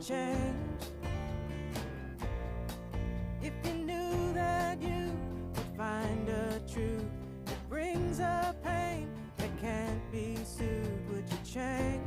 change. If you knew that you would find a truth that brings a pain that can't be soothed, would you change?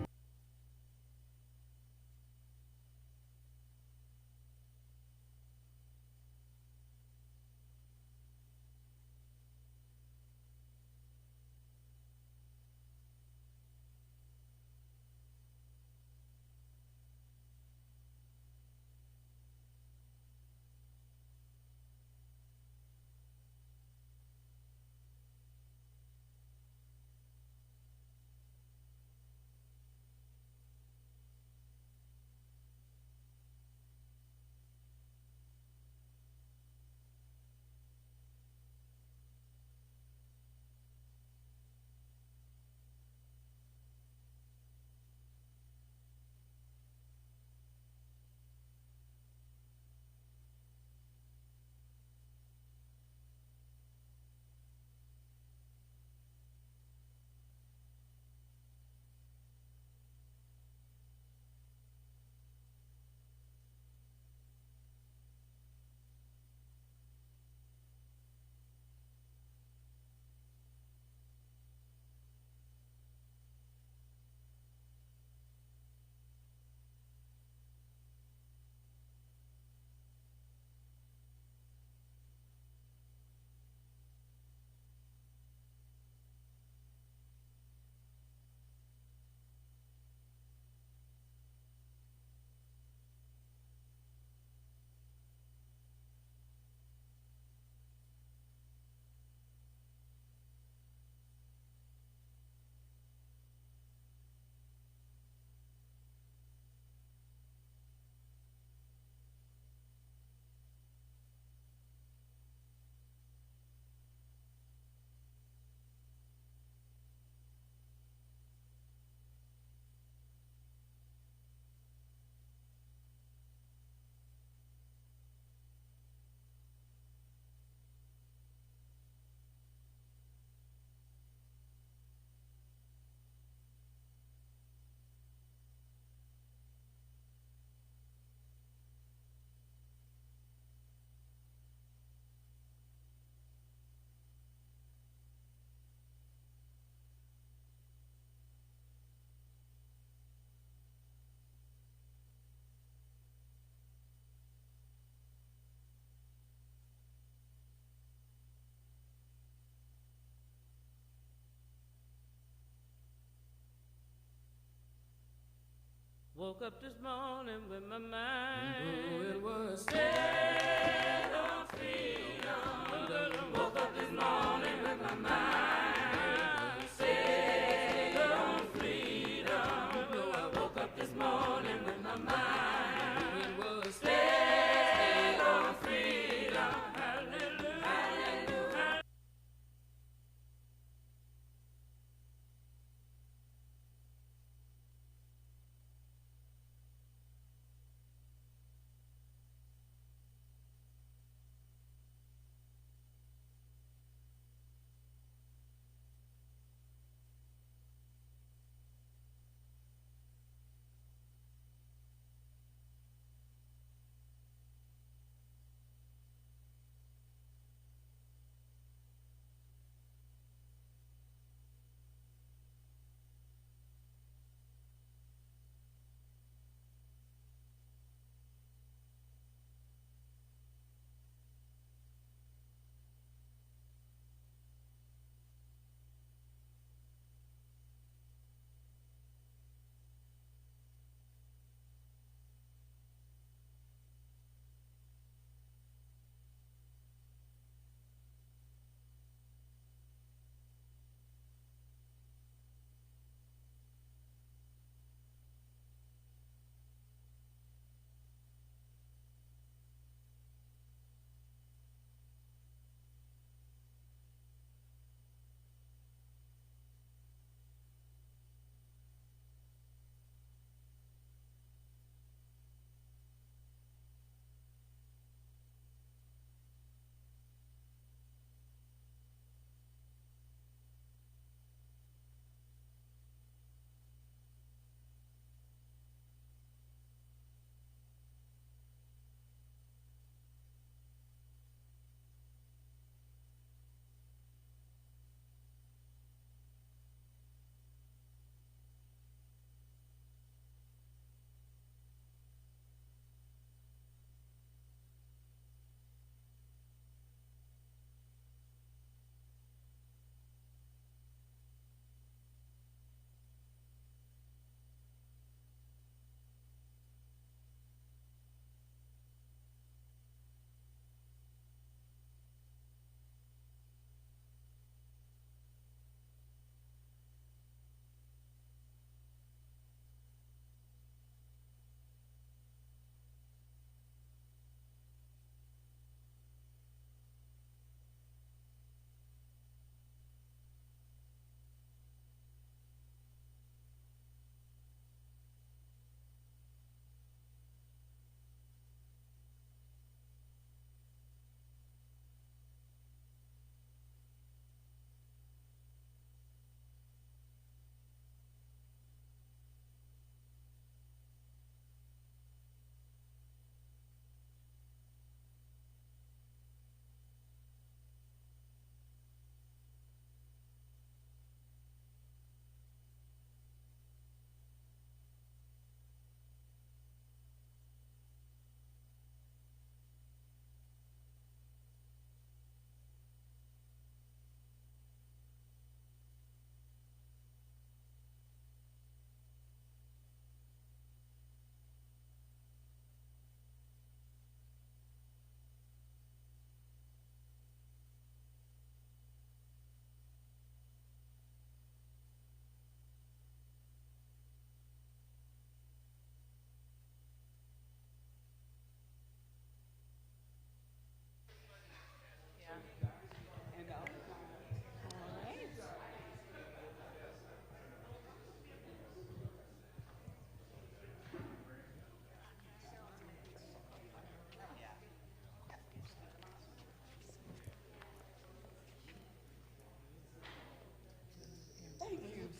Woke up this morning with my mind. Oh, it was set on freedom. Woke up this morning with my mind. Set on freedom. I woke up this morning with my mind. It was set on freedom. Hallelujah. Hallelujah.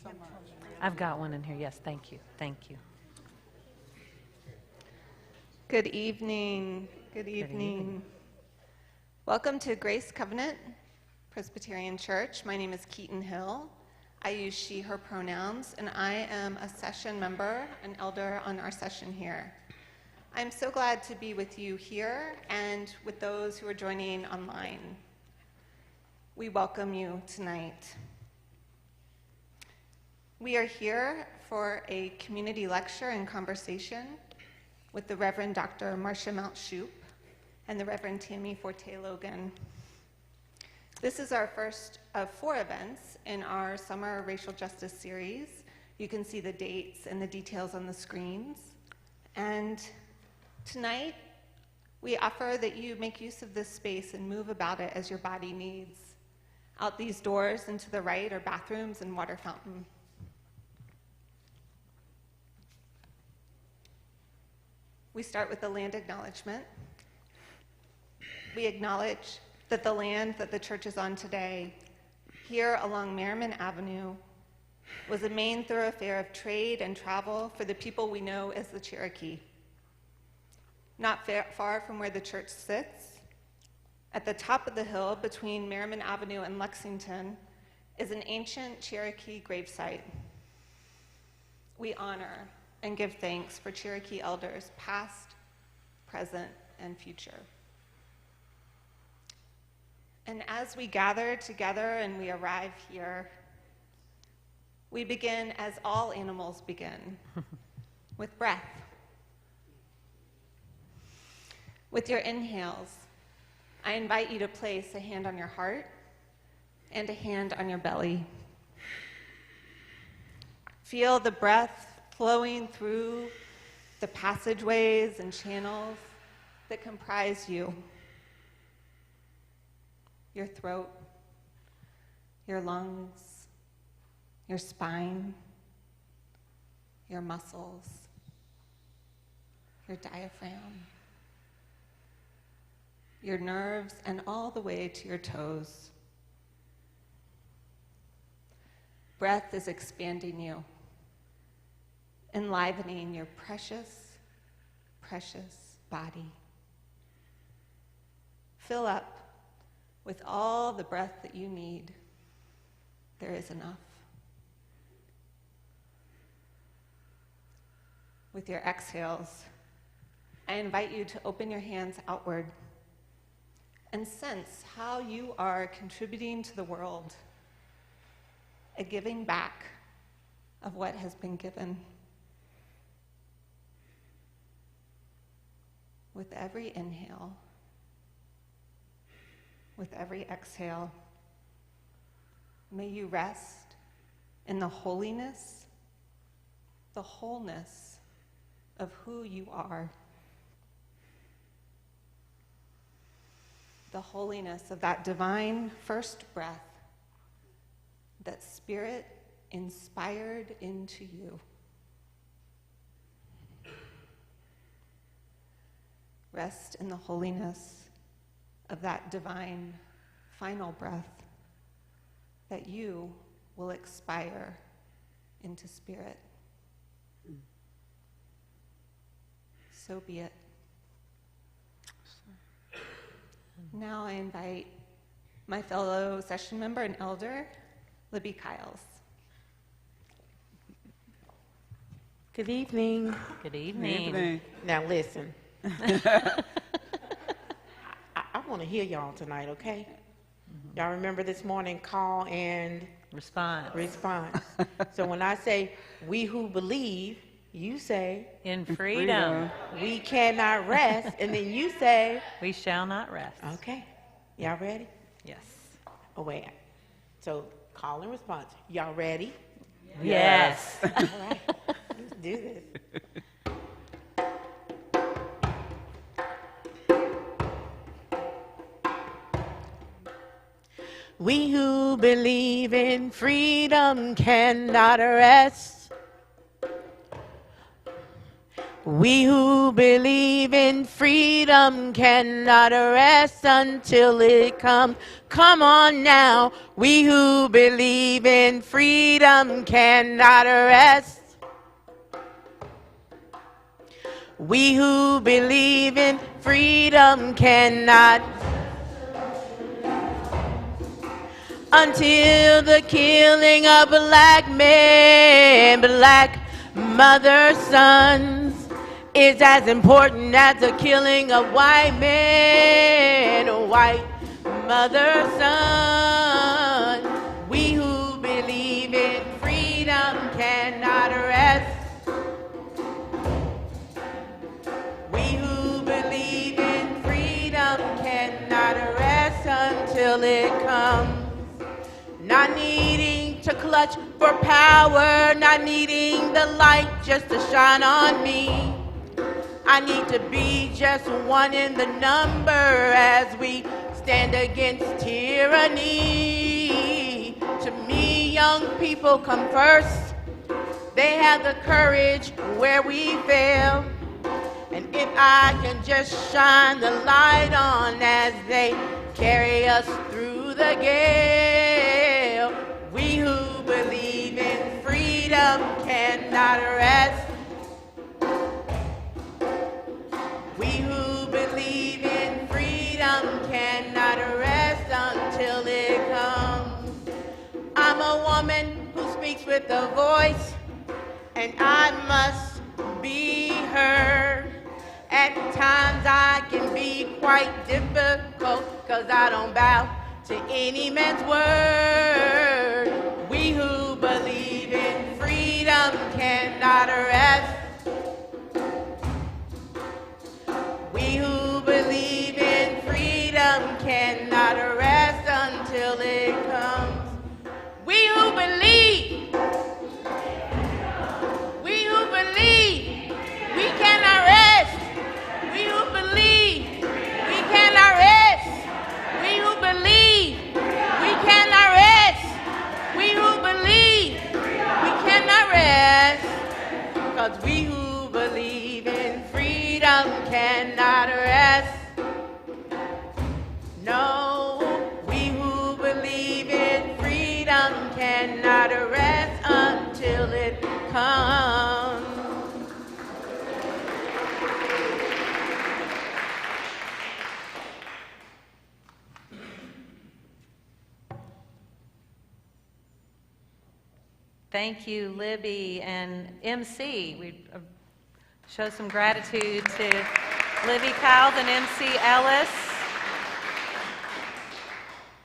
so much. I've got one in here. Yes, thank you. Thank you. Good evening. Good evening. Welcome to Grace Covenant Presbyterian Church. My name is Keaton Hill. I use she, her pronouns, and I am a session member, an elder on our session here. I'm so glad to be with you here and with those who are joining online. We welcome you tonight. We are here for a community lecture and conversation with the Reverend Dr. Marcia Shoop and the Reverend Tami Forte Logan. This is our first of 4 events in our Summer Racial Justice series. You can see the dates and the details on the screens. And tonight, we offer that you make use of this space and move about it as your body needs. Out these doors and to the right are bathrooms and water fountain. We start with the land acknowledgement. We acknowledge that the land that the church is on today, here along Merriman Avenue, was a main thoroughfare of trade and travel for the people we know as the Cherokee. Not far from where the church sits, at the top of the hill between Merriman Avenue and Lexington, is an ancient Cherokee gravesite. We honor and give thanks for Cherokee elders past, present, and future. And as we gather together and we arrive here, we begin as all animals begin, with breath. With your inhales, I invite you to place a hand on your heart and a hand on your belly. Feel the breath flowing through the passageways and channels that comprise you. Your throat, your lungs, your spine, your muscles, your diaphragm, your nerves, and all the way to your toes. Breath is expanding you, enlivening your precious, precious body. Fill up with all the breath that you need. There is enough. With your exhales, I invite you to open your hands outward and sense how you are contributing to the world, a giving back of what has been given. With every inhale, with every exhale, may you rest in the holiness, the wholeness of who you are. The holiness of that divine first breath that Spirit inspired into you. Rest in the holiness of that divine final breath that you will expire into Spirit. So be it. Now I invite my fellow session member and elder, Libby Kiles. Good evening. Good evening. Good evening. Now listen. I want to hear y'all tonight, okay? Y'all remember this morning, call and Response. So when I say we who believe, you say In freedom, we cannot rest, and then you say, we shall not rest. okay, y'all ready? Yes. Oh wait, so call and response. Y'all ready? Yes. All right, let's do this. We who believe in freedom cannot rest. We who believe in freedom cannot rest until it comes. Come on now. We who believe in freedom cannot rest. We who believe in freedom cannot until the killing of black men, black mother sons is as important as the killing of white men, white mother son. We who believe in freedom cannot rest. We who believe in freedom cannot rest until it comes. Not needing to clutch for power, not needing the light just to shine on me. I need to be just one in the number as we stand against tyranny. To me, young people come first. They have the courage where we fail. And if I can just shine the light on as they carry us through the gale. We who believe in freedom cannot rest. We who believe in freedom cannot rest until it comes. I'm a woman who speaks with a voice, and I must be heard. At times I can be quite difficult, 'cause I don't bow to any man's word. We who believe in freedom cannot rest. We who believe in freedom cannot rest until it comes. We who believe, we cannot rest. We who believe, we cannot rest. We who believe, we cannot rest. We who believe, we cannot rest. 'Cause we who believe in freedom cannot rest. No, we who believe in freedom cannot rest until it comes. Thank you, Libby and MC. We show some gratitude to Libby Kyles and MC Ellis.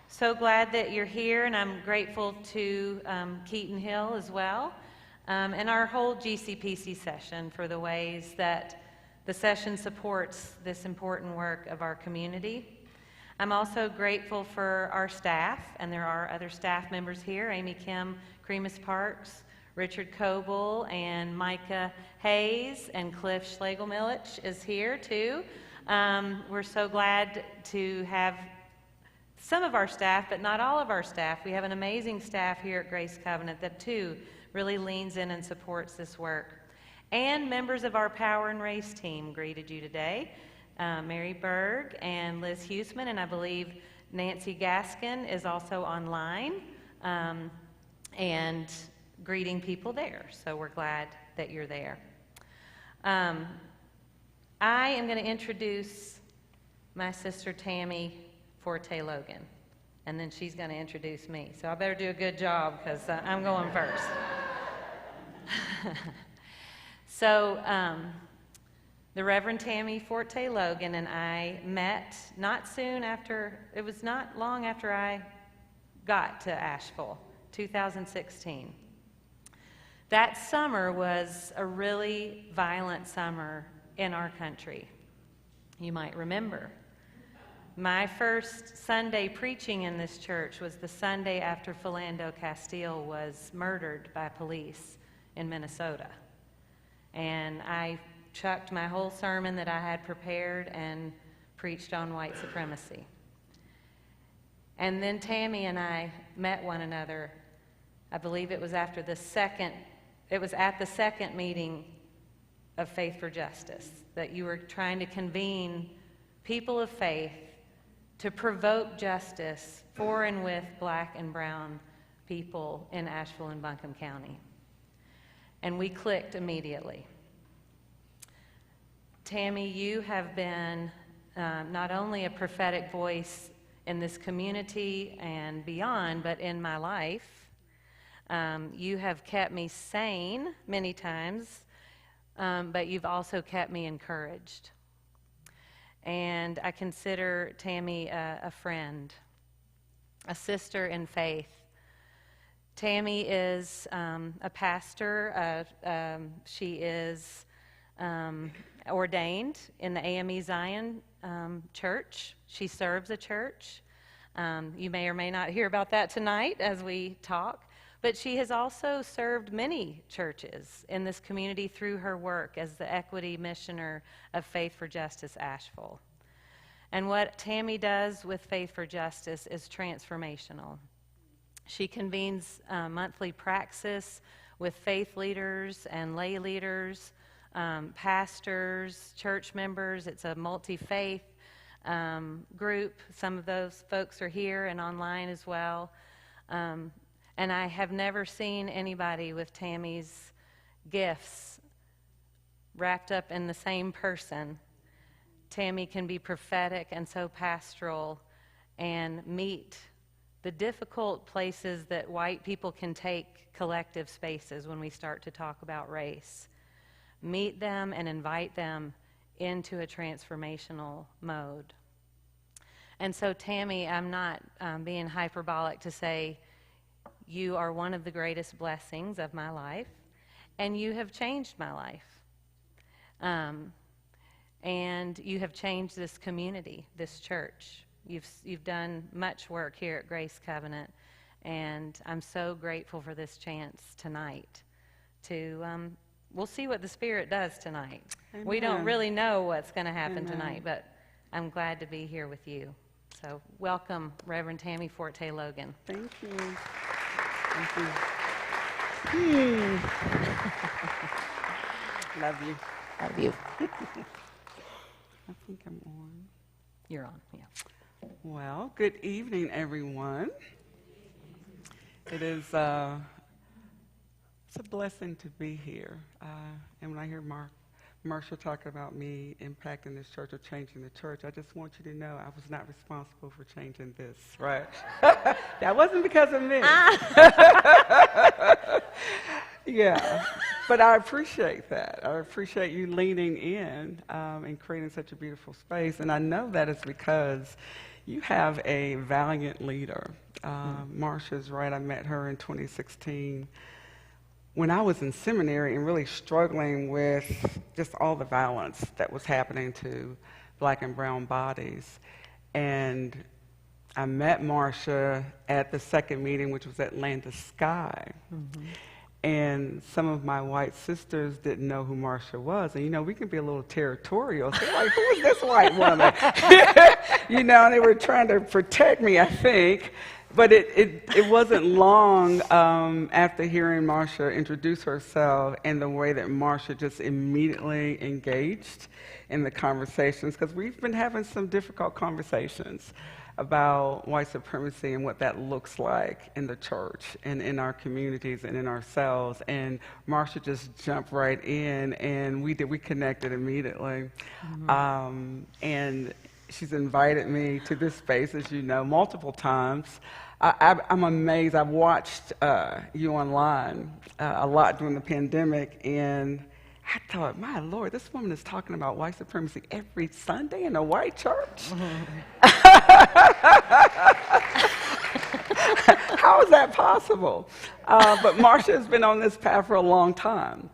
So glad that you're here, and I'm grateful to Keaton Hill as well, and our whole GCPC session for the ways that the session supports this important work of our community. I'm also grateful for our staff, and there are other staff members here, Amy Kim Cremus Parks, Richard Coble, and Micah Hayes, and Cliff Schlegel-Millich is here too. We're so glad to have some of our staff, but not all of our staff. We have an amazing staff here at Grace Covenant that too really leans in and supports this work. And members of our Power and Race team greeted you today. Mary Berg and Liz Huseman, and I believe Nancy Gaskin is also online and greeting people there. So we're glad that you're there. I am going to introduce my sister Tami Forte Logan, and then she's going to introduce me. So I better do a good job because I'm going first. So the Reverend Tami Forte Logan and I met not long after I got to Asheville, 2016. That summer was a really violent summer in our country. You might remember. My first Sunday preaching in this church was the Sunday after Philando Castile was murdered by police in Minnesota. And I chucked my whole sermon that I had prepared and preached on white supremacy. And then Tami and I met one another. I believe it was at the second meeting of Faith for Justice, that you were trying to convene people of faith to provoke justice for and with Black and brown people in Asheville and Buncombe County. And we clicked immediately. Tami, you have been not only a prophetic voice in this community and beyond, but in my life. You have kept me sane many times, but you've also kept me encouraged. And I consider Tami a friend, a sister in faith. Tami is a pastor. She is ordained in the AME Zion church. She serves a church. You may or may not hear about that tonight as we talk. But she has also served many churches in this community through her work as the Equity Missioner of Faith for Justice Asheville. And what Tami does with Faith for Justice is transformational. She convenes monthly praxis with faith leaders and lay leaders, pastors, church members. It's a multi-faith group. Some of those folks are here and online as well. And I have never seen anybody with Tami's gifts wrapped up in the same person. Tami can be prophetic and so pastoral and meet the difficult places that white people can take collective spaces when we start to talk about race. Meet them and invite them into a transformational mode. And so, Tami, I'm not being hyperbolic to say you are one of the greatest blessings of my life, and you have changed my life. And you have changed this community, this church. You've done much work here at Grace Covenant, and I'm so grateful for this chance tonight to, we'll see what the Spirit does tonight. Amen. We don't really know what's going to happen Amen. tonight, but I'm glad to be here with you. So welcome, Reverend Tami Forte Logan. Thank you. Thank you. Love you. Love you. I think I'm on. You're on, yeah. Well, good evening, everyone. It is it's a blessing to be here. And when I hear Marcia talk about me impacting this church or changing the church, I just want you to know I was not responsible for changing this, right? That wasn't because of me. Yeah, but I appreciate that. I appreciate you leaning in and creating such a beautiful space. And I know that is because you have a valiant leader. Marcia's right. I met her in 2016 when I was in seminary and really struggling with just all the violence that was happening to Black and brown bodies. And I met Marcia at the second meeting, which was at Land to Sky. Mm-hmm. And some of my white sisters didn't know who Marcia was. And, you know, we can be a little territorial. So like, who is this white woman? You know, and they were trying to protect me, I think. But it wasn't long after hearing Marcia introduce herself and the way that Marcia just immediately engaged in the conversations, because we've been having some difficult conversations about white supremacy and what that looks like in the church and in our communities and in ourselves. And Marcia just jumped right in, and we connected immediately. Mm-hmm. And she's invited me to this space, as you know, multiple times. I'm amazed. I've watched you online a lot during the pandemic, and I thought, my Lord, this woman is talking about white supremacy every Sunday in a white church? How is that possible? But Marcia has been on this path for a long time,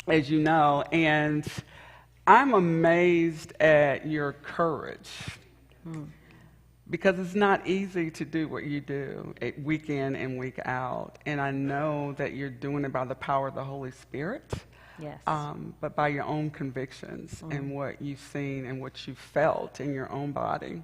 as you know, and I'm amazed at your courage. Because it's not easy to do what you do week in and week out. And I know that you're doing it by the power of the Holy Spirit. Yes. But by your own convictions and what you've seen and what you felt in your own body.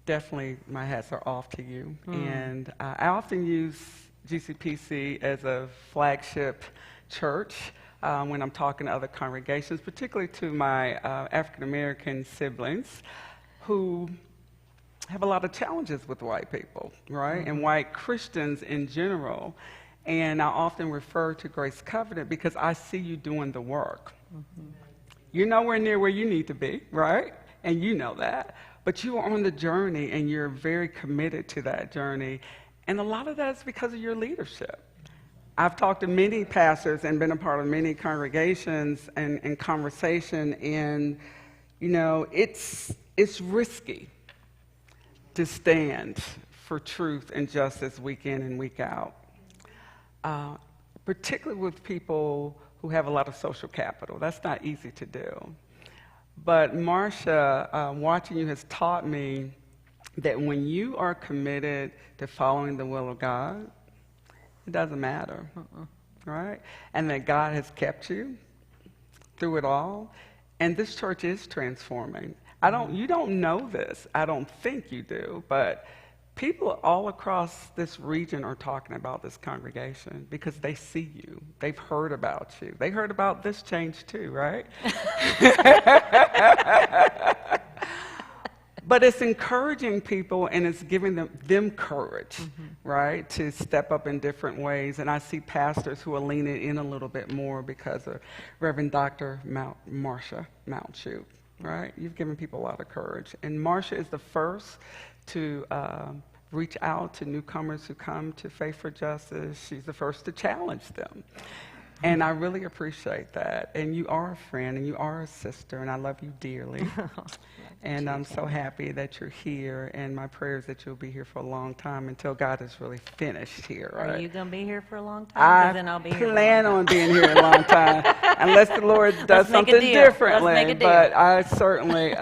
Definitely, my hats are off to you. And I often use GCPC as a flagship church when I'm talking to other congregations, particularly to my African American siblings who have a lot of challenges with white people, right? And white Christians in general. And I often refer to Grace Covenant because I see you doing the work. You're nowhere near where you need to be, right? And you know that. But you are on the journey, and you're very committed to that journey. And a lot of that is because of your leadership. I've talked to many pastors and been a part of many congregations and conversation, and, you know, it's risky to stand for truth and justice week in and week out, particularly with people who have a lot of social capital. That's not easy to do. But Marcia, watching you has taught me that when you are committed to following the will of God, it doesn't matter, right? And that God has kept you through it all. And this church is transforming. You don't know this. I don't think you do, but people all across this region are talking about this congregation because they see you. They've heard about you. They heard about this change too, right? But it's encouraging people, and it's giving them courage, right, to step up in different ways. And I see pastors who are leaning in a little bit more because of Reverend Dr. Marcia Shoop, right? You've given people a lot of courage. And Marcia is the first to reach out to newcomers who come to Faith for Justice. She's the first to challenge them. And I really appreciate that. And you are a friend, and you are a sister, and I love you dearly. And I'm so happy that you're here, and my prayer is that you'll be here for a long time until God is really finished here, right? Are you going to be here for a long time? 'Cause then I'll be here. I plan on being here a long time, unless the Lord does something differently. Let's make a deal. But I certainly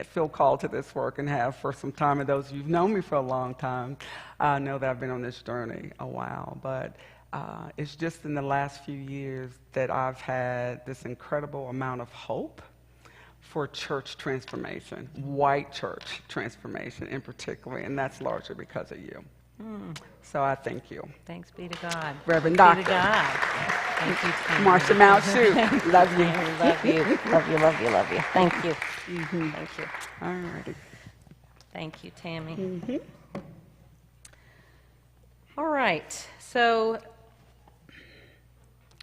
feel called to this work and have for some time. And those of you who've known me for a long time know that I've been on this journey a while. But it's just in the last few years that I've had this incredible amount of hope for church transformation, white church transformation in particular, and that's largely because of you. So I thank you. Thanks be to God. Reverend Thanks Doctor. be to God. Thank you, Tami. Marcia Shoop. Love you. Love you. Love you, love you, love you. Thank you. Thank you. All righty. Thank you, Tami. All right, so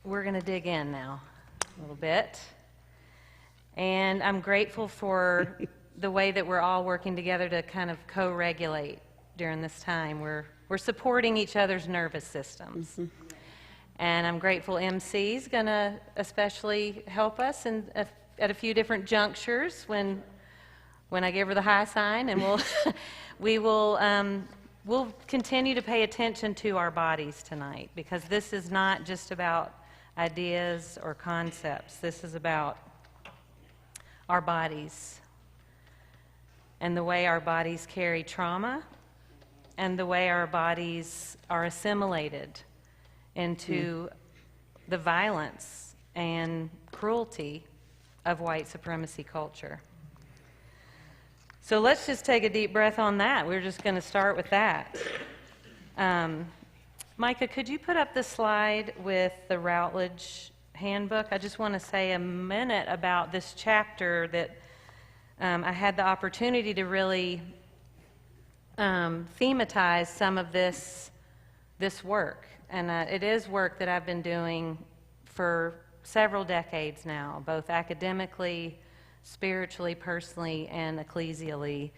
we're going to dig in now a little bit. And I'm grateful for the way that we're all working together to kind of co-regulate during this time. We're supporting each other's nervous systems. And I'm grateful MC's going to especially help us at a few different junctures when I give her the high sign, and we'll continue to pay attention to our bodies tonight, because this is not just about ideas or concepts. This is about our bodies and the way our bodies carry trauma and the way our bodies are assimilated into the violence and cruelty of white supremacy culture. So let's just take a deep breath on that. We're just going to start with that. Micah, could you put up the slide with the Routledge handbook? I just want to say a minute about this chapter that I had the opportunity to really thematize some of this work. And it is work that I've been doing for several decades now, both academically, spiritually, personally, and ecclesially,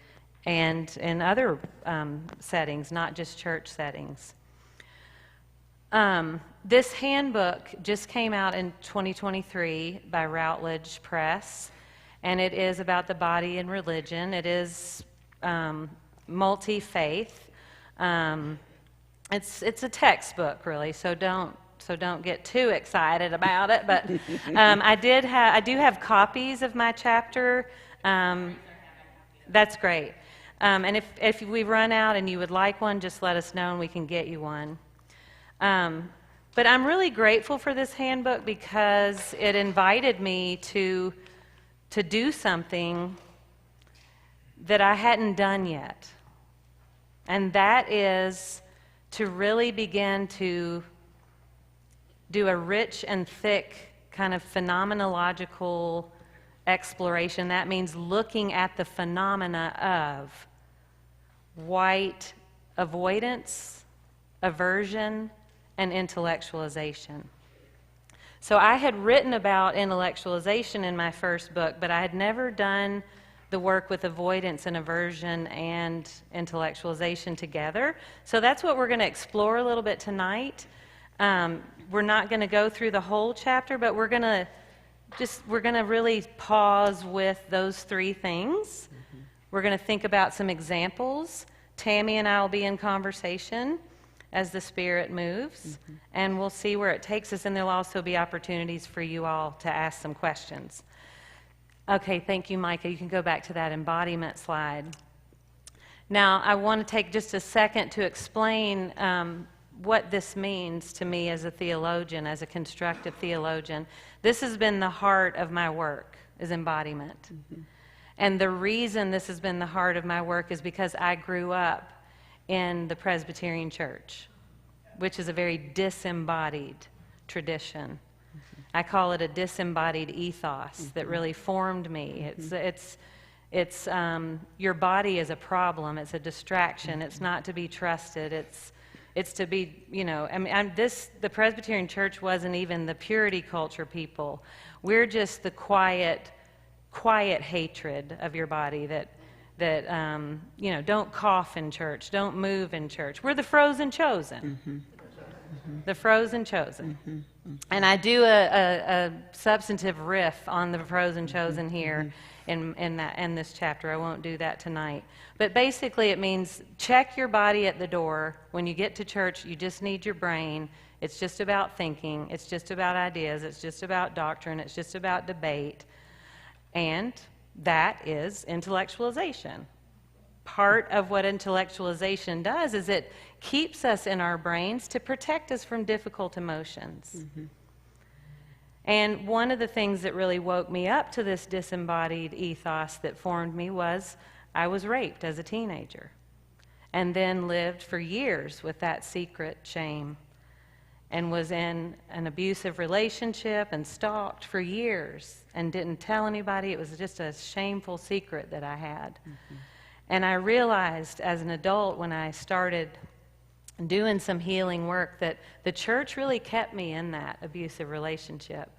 and in other settings, not just church settings. This handbook just came out in 2023 by Routledge Press, and it is about the body and religion. It is multi-faith. It's a textbook, really, so don't get too excited about it. But I do have copies of my chapter. That's great. And if we run out and you would like one, just let us know and we can get you one. But I'm really grateful for this handbook because it invited me to do something that I hadn't done yet. And that is to really begin to do a rich and thick kind of phenomenological exploration. That means looking at the phenomena of white avoidance, aversion, and intellectualization. So I had written about intellectualization in my first book, but I had never done the work with avoidance and aversion and intellectualization together. So that's what we're going to explore a little bit tonight. We're not going to go through the whole chapter, but we're going to really pause with those three things. We're going to think about some examples. Tami and I will be in conversation as the Spirit moves, and we'll see where it takes us, and there'll also be opportunities for you all to ask some questions. Okay, thank you, Micah. You can go back to that embodiment slide. Now, I want to take just a second to explain what this means to me as a theologian, as a constructive theologian. This has been the heart of my work, is embodiment. And the reason this has been the heart of my work is because I grew up in the Presbyterian Church, which is a very disembodied tradition. I call it a disembodied ethos that really formed me. It's your body is a problem. It's a distraction. It's not to be trusted. It's to be, the Presbyterian Church wasn't even the purity culture people. We're just the quiet hatred of your body that don't cough in church, don't move in church. We're the frozen chosen. The frozen chosen. And I do a substantive riff on the frozen chosen here in this chapter. I won't do that tonight. But basically it means check your body at the door. When you get to church, you just need your brain. It's just about thinking. It's just about ideas. It's just about doctrine. It's just about debate. And that is intellectualization. Part of what intellectualization does is it keeps us in our brains to protect us from difficult emotions. And one of the things that really woke me up to this disembodied ethos that formed me was I was raped as a teenager and then lived for years with that secret shame and was in an abusive relationship and stalked for years and didn't tell anybody. It was just a shameful secret that I had. And I realized as an adult when I started doing some healing work that the church really kept me in that abusive relationship.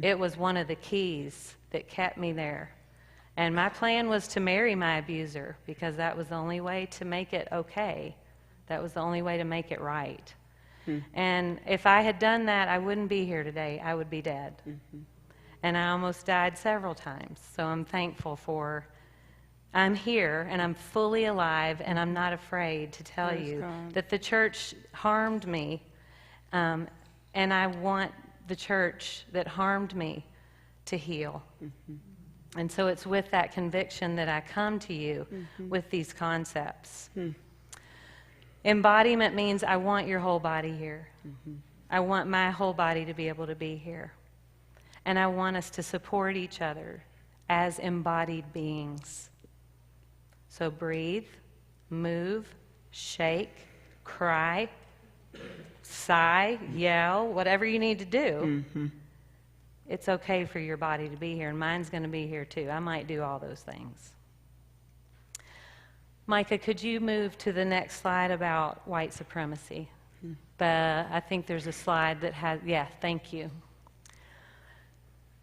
It was one of the keys that kept me there. And my plan was to marry my abuser because that was the only way to make it okay. That was the only way to make it right. And if I had done that, I wouldn't be here today. I would be dead. And I almost died several times. So I'm thankful for I'm here and I'm fully alive and I'm not afraid to tell you that the church harmed me, and I want the church that harmed me to heal. And so it's with that conviction that I come to you with these concepts. Embodiment means I want your whole body here. I want my whole body to be able to be here. And I want us to support each other as embodied beings. So breathe, move, shake, cry, sigh, yell, whatever you need to do. It's okay for your body to be here, and mine's going to be here too. I might do all those things. Micah, could you move to the next slide about white supremacy? I think there's a slide that has, thank you.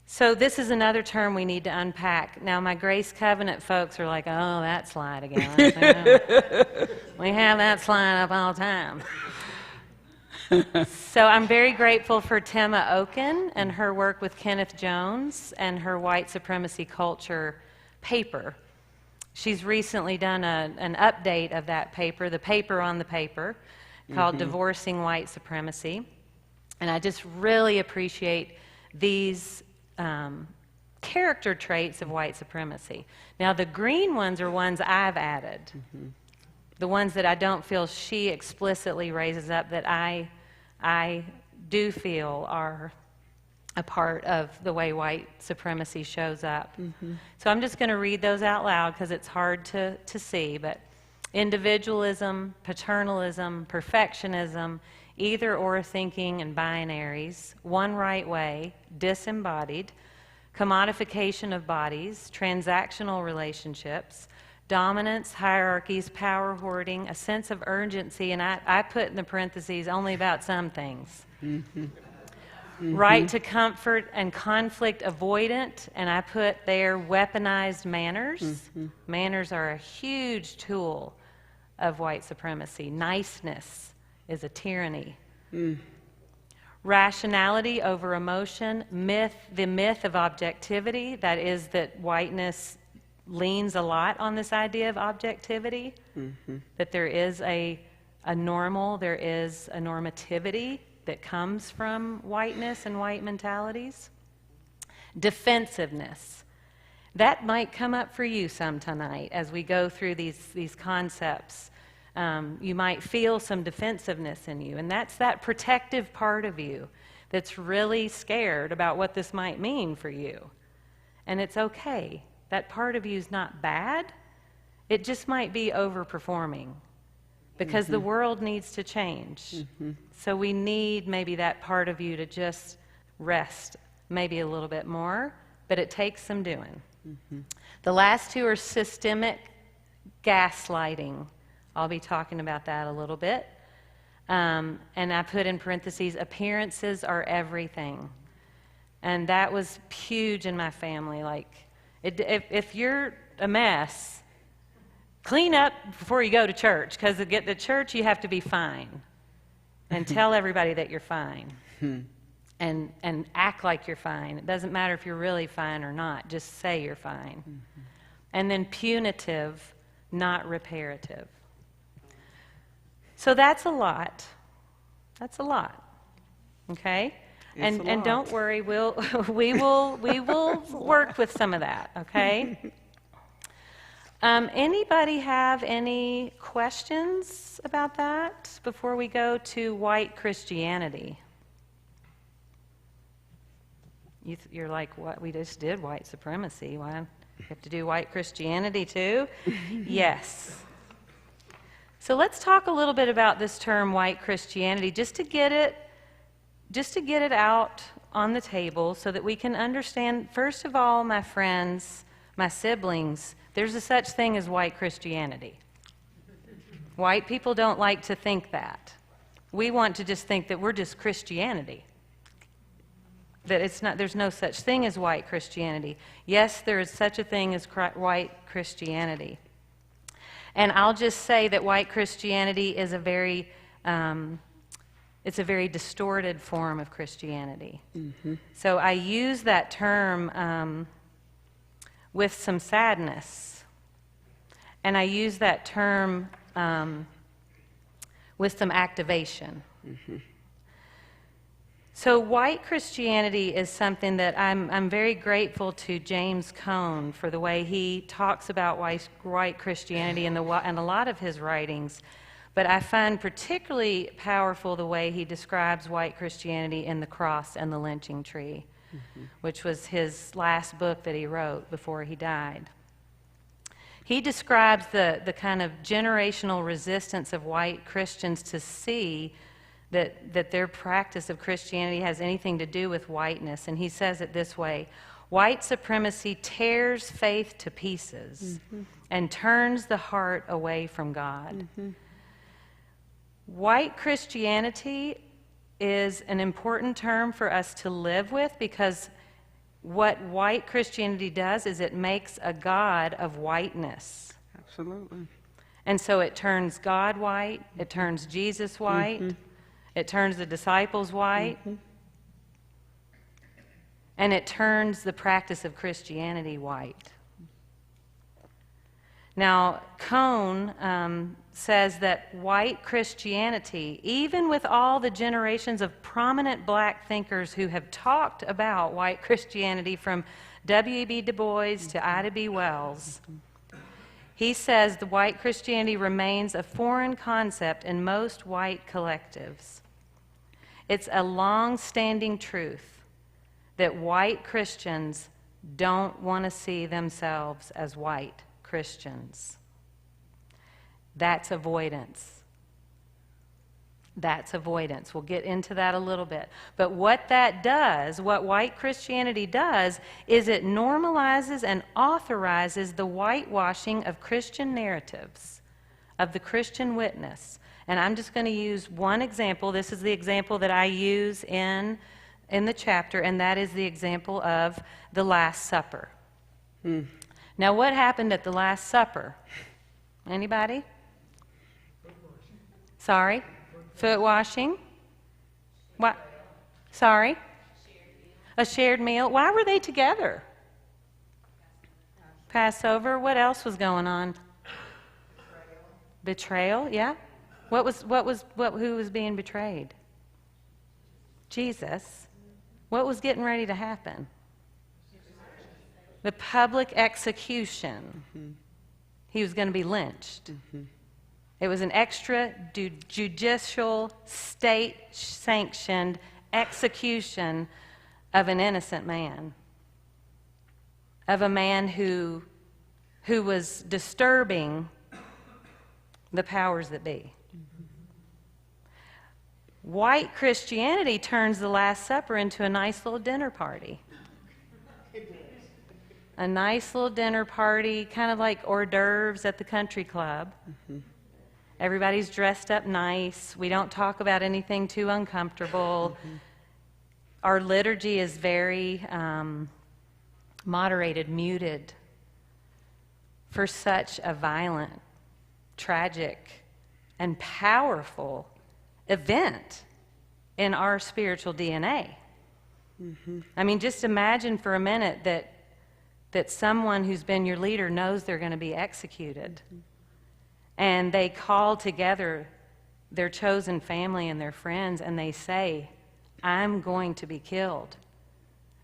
So this is another term we need to unpack. Now, my Grace Covenant folks are like, oh, that slide again. We have that slide up all the time. So I'm very grateful for Tema Oken and her work with Kenneth Jones and her white supremacy culture paper. She's recently done an update of that paper, the paper on the paper, called Divorcing White Supremacy. And I just really appreciate these character traits of white supremacy. Now, the green ones are ones I've added. The ones that I don't feel she explicitly raises up that I do feel are a part of the way white supremacy shows up. So I'm just going to read those out loud because it's hard to see. But individualism, paternalism, perfectionism, either or thinking and binaries, one right way, disembodied, commodification of bodies, transactional relationships, dominance, hierarchies, power hoarding, a sense of urgency, and I put in the parentheses only about some things. Right to comfort and conflict avoidant, and I put there weaponized manners. Manners are a huge tool of white supremacy. Niceness is a tyranny. Rationality over emotion, the myth of objectivity, that is that whiteness leans a lot on this idea of objectivity, that there is a normal, there is a normativity that comes from whiteness and white mentalities. Defensiveness. That might come up for you some tonight as we go through these concepts. You might feel some defensiveness in you, and that's that protective part of you that's really scared about what this might mean for you. And it's okay. That part of you is not bad. It just might be overperforming because the world needs to change. So we need maybe that part of you to just rest maybe a little bit more, but it takes some doing. The last two are systemic gaslighting. I'll be talking about that a little bit. And I put in parentheses, appearances are everything. And that was huge in my family. Like, if you're a mess, clean up before you go to church, because to get to church you have to be fine. And tell everybody that you're fine. And act like you're fine. It doesn't matter if you're really fine or not. Just say you're fine. And then punitive, not reparative. So that's a lot. That's a lot. Okay? And don't worry, we will work with some of that, okay? Anybody have any questions about that before we go to white Christianity? You're like, what? We just did white supremacy. Why do we have to do white Christianity too? Yes. So let's talk a little bit about this term white Christianity, just to get it out on the table so that we can understand, first of all, my friends, my siblings, there's a such thing as white Christianity. White people don't like to think that. We want to just think that we're just Christianity. That it's not, there's no such thing as white Christianity. Yes, there is such a thing as white Christianity. And I'll just say that white Christianity is a very distorted form of Christianity. So I use that term with some sadness. And I use that term with some activation. So white Christianity is something that I'm very grateful to James Cone for the way he talks about white Christianity in a lot of his writings. But I find particularly powerful the way he describes white Christianity in The Cross and the Lynching Tree, which was his last book that he wrote before he died. He describes the kind of generational resistance of white Christians to see that their practice of Christianity has anything to do with whiteness. And he says it this way: white supremacy tears faith to pieces and turns the heart away from God. White Christianity is an important term for us to live with, because what white Christianity does is it makes a God of whiteness. Absolutely. And so it turns God white, it turns Jesus white, it turns the disciples white, and it turns the practice of Christianity white. Now, Cone says that white Christianity, even with all the generations of prominent black thinkers who have talked about white Christianity, from W.E.B. Du Bois to Ida B. Wells, he says the white Christianity remains a foreign concept in most white collectives. It's a long-standing truth that white Christians don't want to see themselves as white Christians. That's avoidance. That's avoidance. We'll get into that a little bit. But what that does, what white Christianity does, is it normalizes and authorizes the whitewashing of Christian narratives, of the Christian witness. And I'm just going to use one example. This is the example that I use in the chapter, and that is the example of the Last Supper. Now, what happened at the Last Supper? Anybody? Sorry? Foot washing? What? Sorry? A shared meal. Why were they together? Passover. What else was going on? Betrayal. Yeah. Who was being betrayed? Jesus. What was getting ready to happen? The public execution. He was going to be lynched. It was an extrajudicial, state-sanctioned execution of an innocent man, of a man who was disturbing the powers that be. White Christianity turns the Last Supper into a nice little dinner party. A nice little dinner party, kind of like hors d'oeuvres at the country club. Everybody's dressed up nice. We don't talk about anything too uncomfortable. Our liturgy is very moderated, muted for such a violent, tragic, and powerful event in our spiritual DNA. I mean, just imagine for a minute that someone who's been your leader knows they're going to be executed. And they call together their chosen family and their friends, and they say, I'm going to be killed.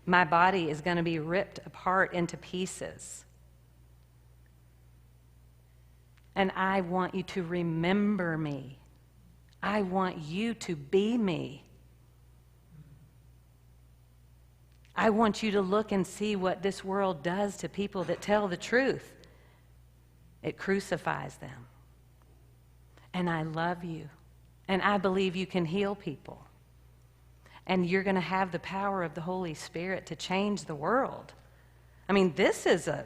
My body is going to be ripped apart into pieces. And I want you to remember me. I want you to be me. I want you to look and see what this world does to people that tell the truth. It crucifies them. And I love you. And I believe you can heal people. And you're going to have the power of the Holy Spirit to change the world. I mean, this is a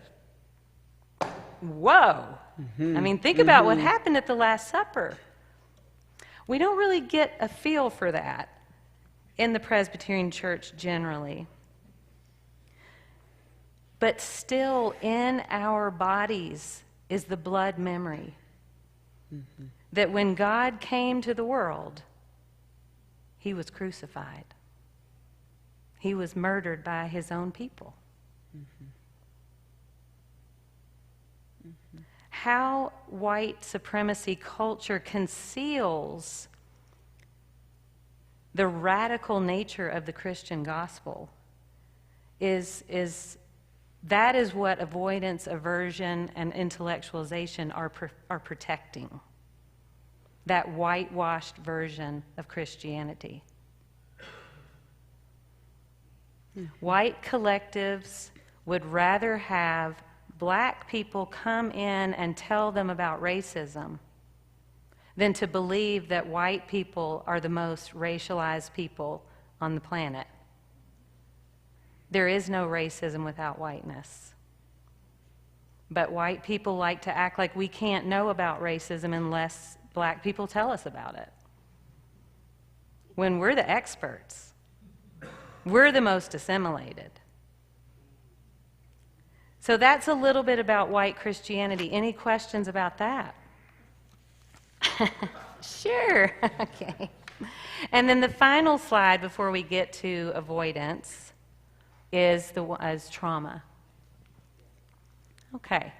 whoa. I mean, think about what happened at the Last Supper. We don't really get a feel for that in the Presbyterian Church generally. But still in our bodies is the blood memory. That when God came to the world, he was crucified. He was murdered by his own people. How white supremacy culture conceals the radical nature of the Christian gospel is what avoidance, aversion, and intellectualization are protecting. That whitewashed version of Christianity. White collectives would rather have black people come in and tell them about racism than to believe that white people are the most racialized people on the planet. There is no racism without whiteness. But white people like to act like we can't know about racism unless black people tell us about it. When we're the experts, we're the most assimilated. So that's a little bit about white Christianity. Any questions about that? Sure. Okay. And then the final slide before we get to avoidance is trauma. Okay.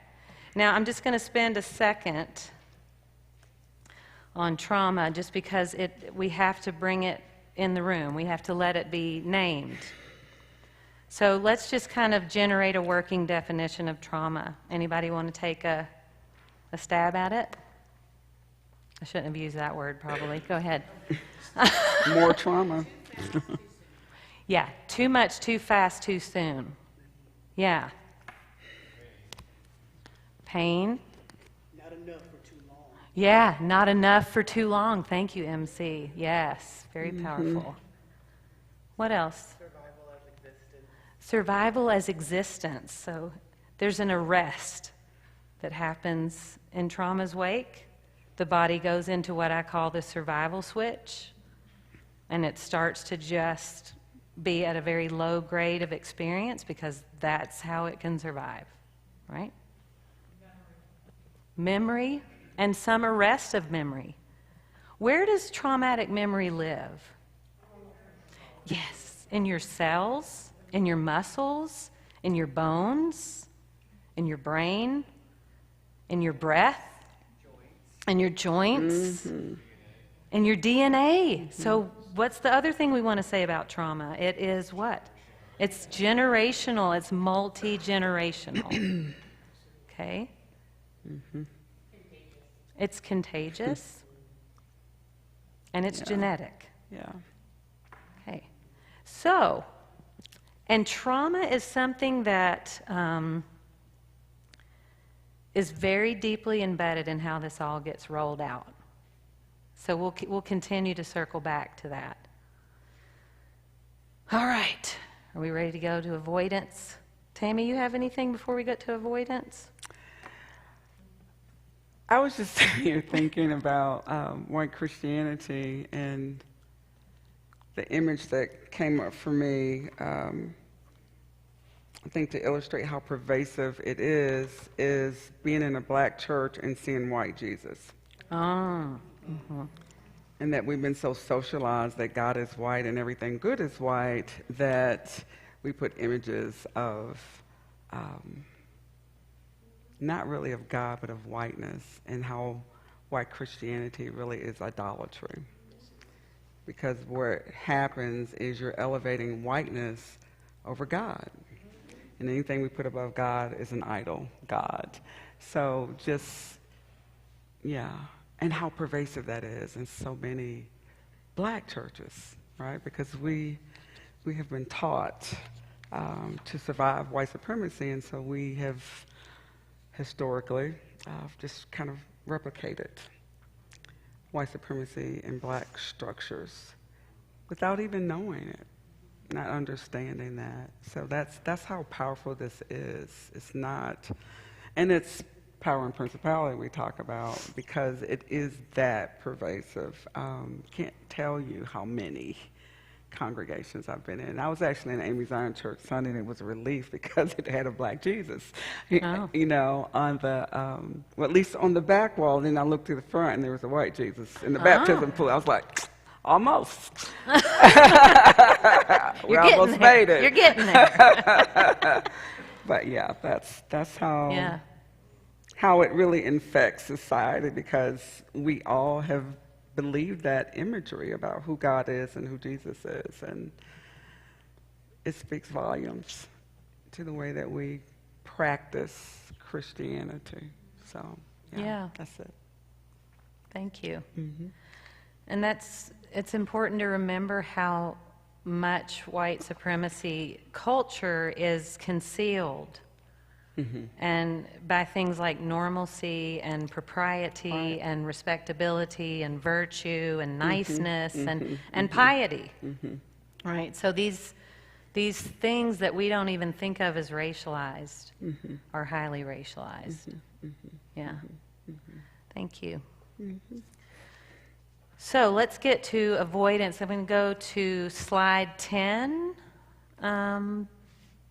Now I'm just going to spend a second on trauma just because we have to bring it in the room. We have to let it be named. So let's just kind of generate a working definition of trauma. Anybody want to take a stab at it? I shouldn't have used that word probably. Go ahead. More trauma. Yeah, too much, too fast, too soon. Yeah. Pain. Not enough for too long. Yeah, not enough for too long. Thank you, MC. Yes, very powerful. What else? Survival as existence. Survival as existence. So there's an arrest that happens in trauma's wake. The body goes into what I call the survival switch, and it starts to just be at a very low grade of experience because that's how it can survive, right? Memory and some arrest of memory. Where does traumatic memory live? Yes, in your cells, in your muscles, in your bones, in your brain, in your breath, in your joints, in your DNA. So what's the other thing we want to say about trauma? It is what? It's generational. It's multi-generational. Okay? It's contagious. And it's genetic. Yeah. Okay. So, and trauma is something that is very deeply embedded in how this all gets rolled out. So we'll continue to circle back to that. All right. Are we ready to go to avoidance? Tami, you have anything before we get to avoidance? I was just sitting here thinking about white Christianity, and the image that came up for me, I think to illustrate how pervasive it is being in a black church and seeing white Jesus. And that we've been so socialized that God is white and everything good is white that we put images of, not really of God, but of whiteness, and how white Christianity really is idolatry. Because what happens is you're elevating whiteness over God. And anything we put above God is an idol, God. So just, yeah. And how pervasive that is in so many black churches, right? Because we have been taught to survive white supremacy, and so we have historically just kind of replicated white supremacy in black structures without even knowing it, not understanding that. So that's how powerful this is. It's not, and it's power and principality we talk about because it is that pervasive. Can't tell you how many congregations I've been in. I was actually in Amy Zion Church Sunday, and it was a relief because it had a black Jesus, you know, on the, well, at least on the back wall. Then I looked to the front, and there was a white Jesus in the baptism pool. I was like, almost. We almost made it. You're getting there. But yeah, that's how it really infects society, because we all have believed that imagery about who God is and who Jesus is, and it speaks volumes to the way that we practice Christianity. So yeah. That's it. Thank you. And it's important to remember how much white supremacy culture is concealed. And by things like normalcy and propriety and respectability and virtue and niceness and piety. Right? So these things that we don't even think of as racialized are highly racialized. Yeah. Thank you. So let's get to avoidance. I'm going to go to slide 10.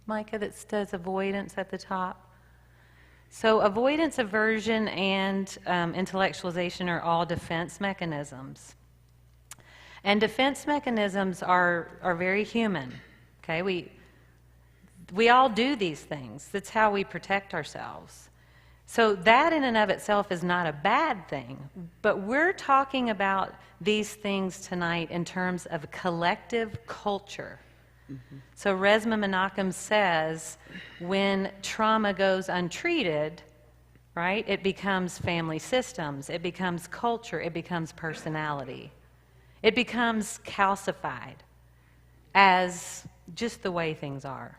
Micah, that says avoidance at the top. So avoidance, aversion, and intellectualization are all defense mechanisms. And defense mechanisms are very human. Okay, we all do these things. That's how we protect ourselves. So that in and of itself is not a bad thing, but we're talking about these things tonight in terms of collective culture. So Resmaa Menakem says when trauma goes untreated, right, it becomes family systems, it becomes culture, it becomes personality. It becomes calcified as just the way things are.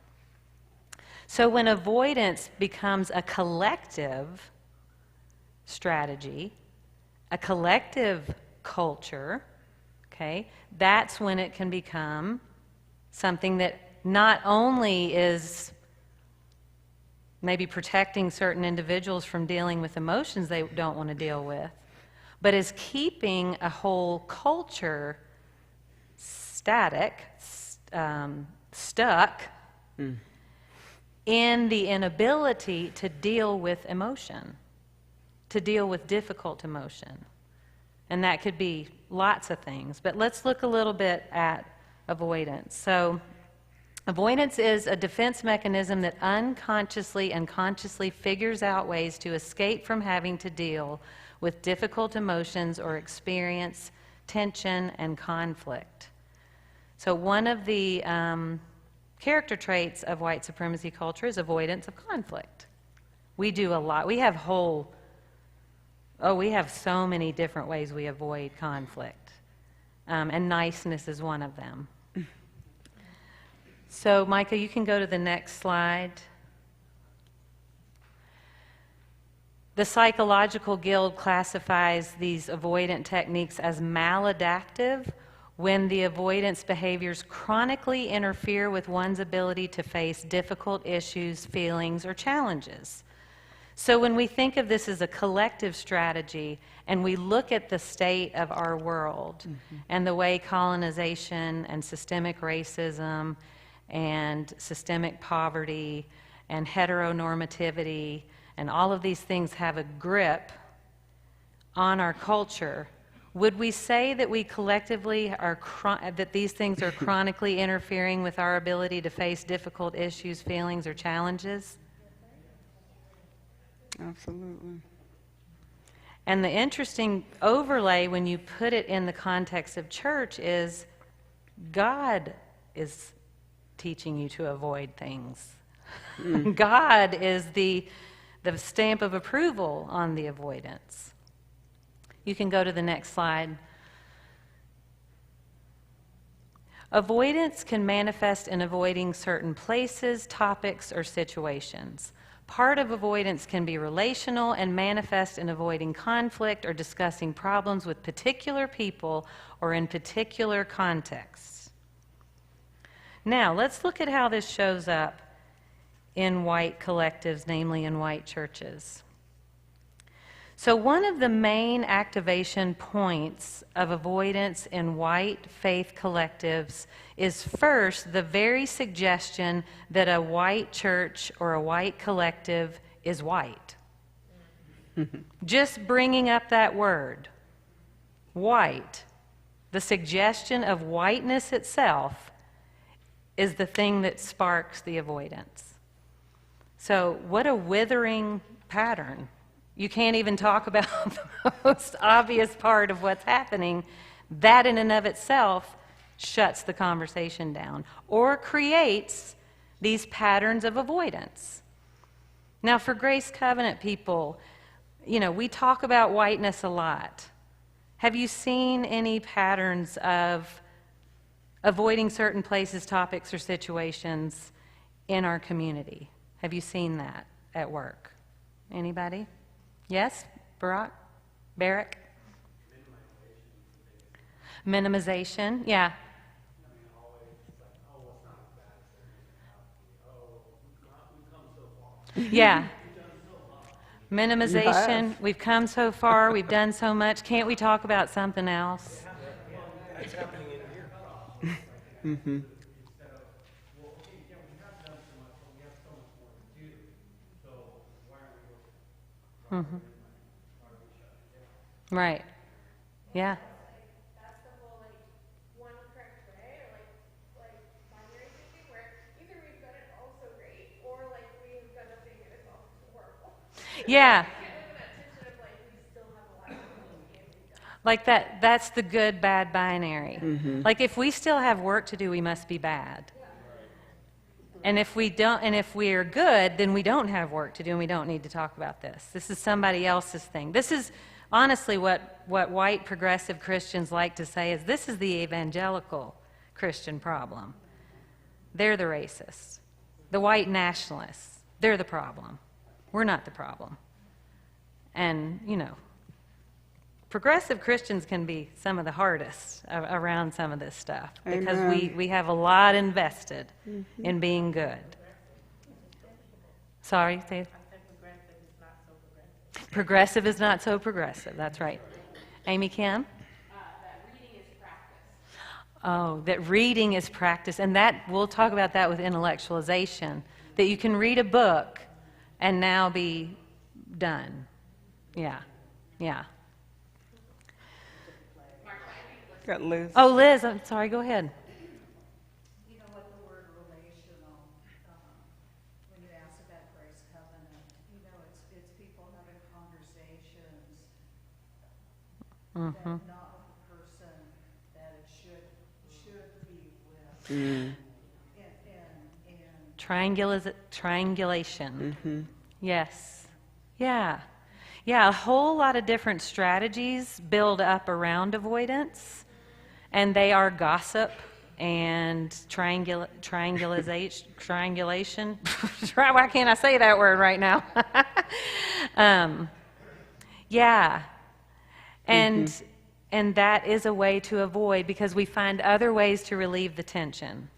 So when avoidance becomes a collective strategy, a collective culture, okay, that's when it can become something that not only is maybe protecting certain individuals from dealing with emotions they don't want to deal with, but is keeping a whole culture static, stuck in the inability to deal with emotion, to deal with difficult emotion. And that could be lots of things. But let's look a little bit at avoidance. So avoidance is a defense mechanism that unconsciously and consciously figures out ways to escape from having to deal with difficult emotions or experience tension and conflict. So one of the character traits of white supremacy culture is avoidance of conflict. We do a lot. We have we have so many different ways we avoid conflict. And niceness is one of them. So, Micah, you can go to the next slide. The Psychological Guild classifies these avoidant techniques as maladaptive when the avoidance behaviors chronically interfere with one's ability to face difficult issues, feelings, or challenges. So when we think of this as a collective strategy and we look at the state of our world and the way colonization and systemic racism and systemic poverty and heteronormativity and all of these things have a grip on our culture, would we say that we collectively are that these things are chronically interfering with our ability to face difficult issues, feelings, or challenges? Absolutely. And the interesting overlay when you put it in the context of church is God is teaching you to avoid things. God is the stamp of approval on the avoidance. You can go to the next slide. Avoidance can manifest in avoiding certain places, topics, or situations. Part of avoidance can be relational and manifest in avoiding conflict or discussing problems with particular people or in particular contexts. Now, let's look at how this shows up in white collectives, namely in white churches. So one of the main activation points of avoidance in white faith collectives is first the very suggestion that a white church or a white collective is white. Just bringing up that word, white, the suggestion of whiteness itself is the thing that sparks the avoidance. So what a withering pattern. You can't even talk about the most obvious part of what's happening. That in and of itself shuts the conversation down or creates these patterns of avoidance. Now, for Grace Covenant people, you know, we talk about whiteness a lot. Have you seen any patterns of avoiding certain places, topics, or situations in our community? Have you seen that at work? Anybody? Yes, Barrick? Minimization, yeah. Yeah. Minimization, we've come so far, we've done so much. Can't we talk about something else? It's happening in here. Mm-hmm. Mm-hmm. Right. Yeah. That's the whole one correct way, or like binary thinking, where either we've done it all so great, or we have done nothing and it's all horrible. Yeah. You can't live in that tension of we still have a lot of work to do. Like that's the good bad binary. Mm-hmm. Like if we still have work to do, we must be bad. And if we don't, and if we are good, then we don't have work to do and we don't need to talk about this. This is somebody else's thing. This is honestly what white progressive Christians like to say is this is the evangelical Christian problem. They're the racists. The white nationalists, they're the problem. We're not the problem. And, progressive Christians can be some of the hardest around some of this stuff because Amen. we have a lot invested in being good. Sorry, say it. Progressive is not so progressive. That's right. Amy Kim? That reading is practice. Oh, that reading is practice. And that we'll talk about that with intellectualization. That you can read a book and now be done. Yeah. Yeah. Got Liz. Oh, Liz, I'm sorry, go ahead. You know what the word relational, when you ask about grace covenant, you know, it's people having conversations that not with the person that it should be with. And Triangulation. Yes. Yeah. Yeah, a whole lot of different strategies build up around avoidance, and they are gossip and triangulation. Why can't I say that word right now? Yeah. And that is a way to avoid because we find other ways to relieve the tension.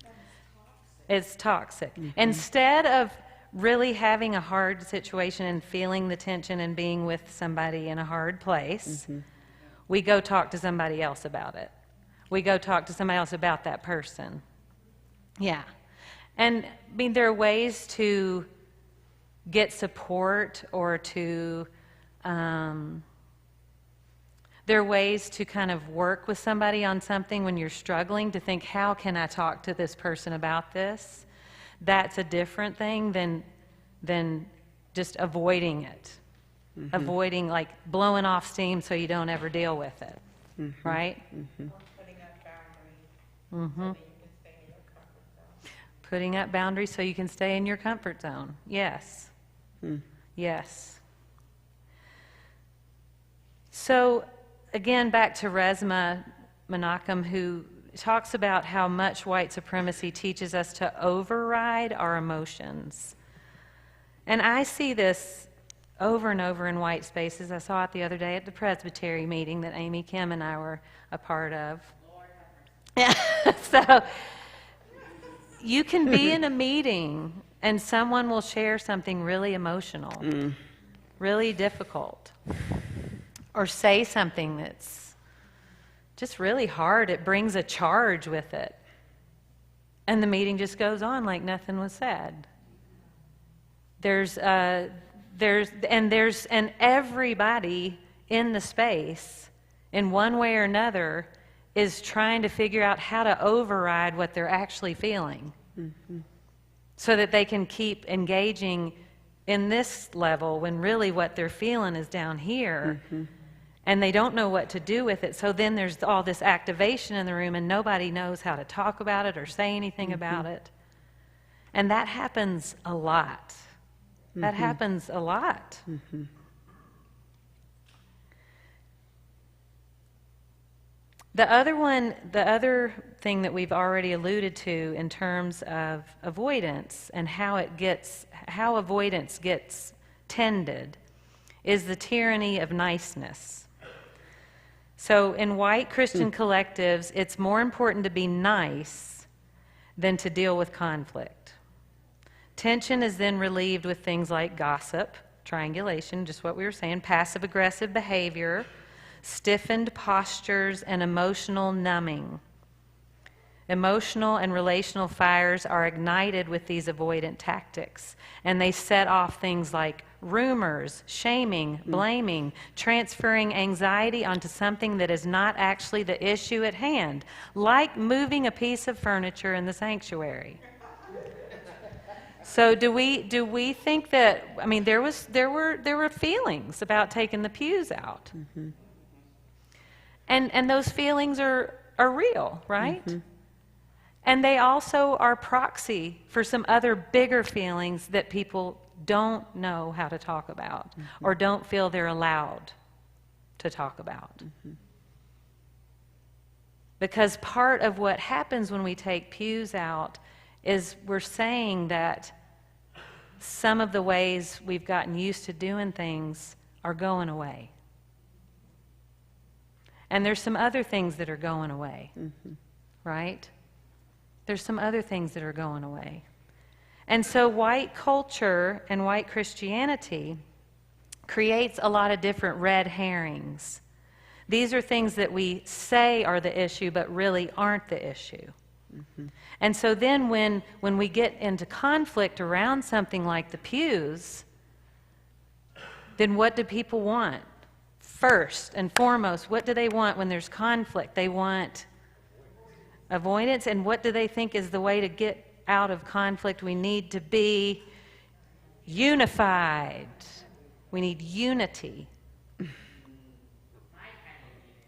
It's toxic. Instead of really having a hard situation and feeling the tension and being with somebody in a hard place, we go talk to somebody else about it. We go talk to somebody else about that person. Yeah. And I mean, there are ways to get support or to, there are ways to kind of work with somebody on something when you're struggling to think, how can I talk to this person about this? That's a different thing than just avoiding it. Avoiding, like blowing off steam so you don't ever deal with it. Right? Putting up boundaries so that you can stay in your comfort zone. Putting up boundaries so you can stay in your comfort zone. Yes. Yes. So, again, back to Resmaa Menakem, who talks about how much white supremacy teaches us to override our emotions. And I see this over and over in white spaces. I saw it the other day at the Presbytery meeting that Amy Kim and I were a part of. So you can be in a meeting and someone will share something really emotional, really difficult, or say something that's just really hard. It brings a charge with it. And the meeting just goes on like nothing was said. And everybody in the space, in one way or another, is trying to figure out how to override what they're actually feeling so that they can keep engaging in this level when really what they're feeling is down here. And they don't know what to do with it. So then there's all this activation in the room and nobody knows how to talk about it or say anything about it. And that happens a lot. That happens a lot. The other thing that we've already alluded to in terms of avoidance and how avoidance gets tended is the tyranny of niceness. So in white Christian collectives, it's more important to be nice than to deal with conflict. Tension is then relieved with things like gossip, triangulation, just what we were saying, passive-aggressive behavior, stiffened postures, and emotional numbing. Emotional and relational fires are ignited with these avoidant tactics, and they set off things like rumors, shaming, blaming, transferring anxiety onto something that is not actually the issue at hand, like moving a piece of furniture in the sanctuary. So do we think that, I mean, there were feelings about taking the pews out. And those feelings are real, right? And they also are proxy for some other bigger feelings that people don't know how to talk about or don't feel they're allowed to talk about. Because part of what happens when we take pews out is we're saying that some of the ways we've gotten used to doing things are going away. And there's some other things that are going away, right? There's some other things that are going away. And so white culture and white Christianity creates a lot of different red herrings. These are things that we say are the issue, but really aren't the issue. And so then when we get into conflict around something like the pews, then what do people want? First and foremost, what do they want when there's conflict? They want avoidance. And what do they think is the way to get out of conflict? We need to be unified. We need unity.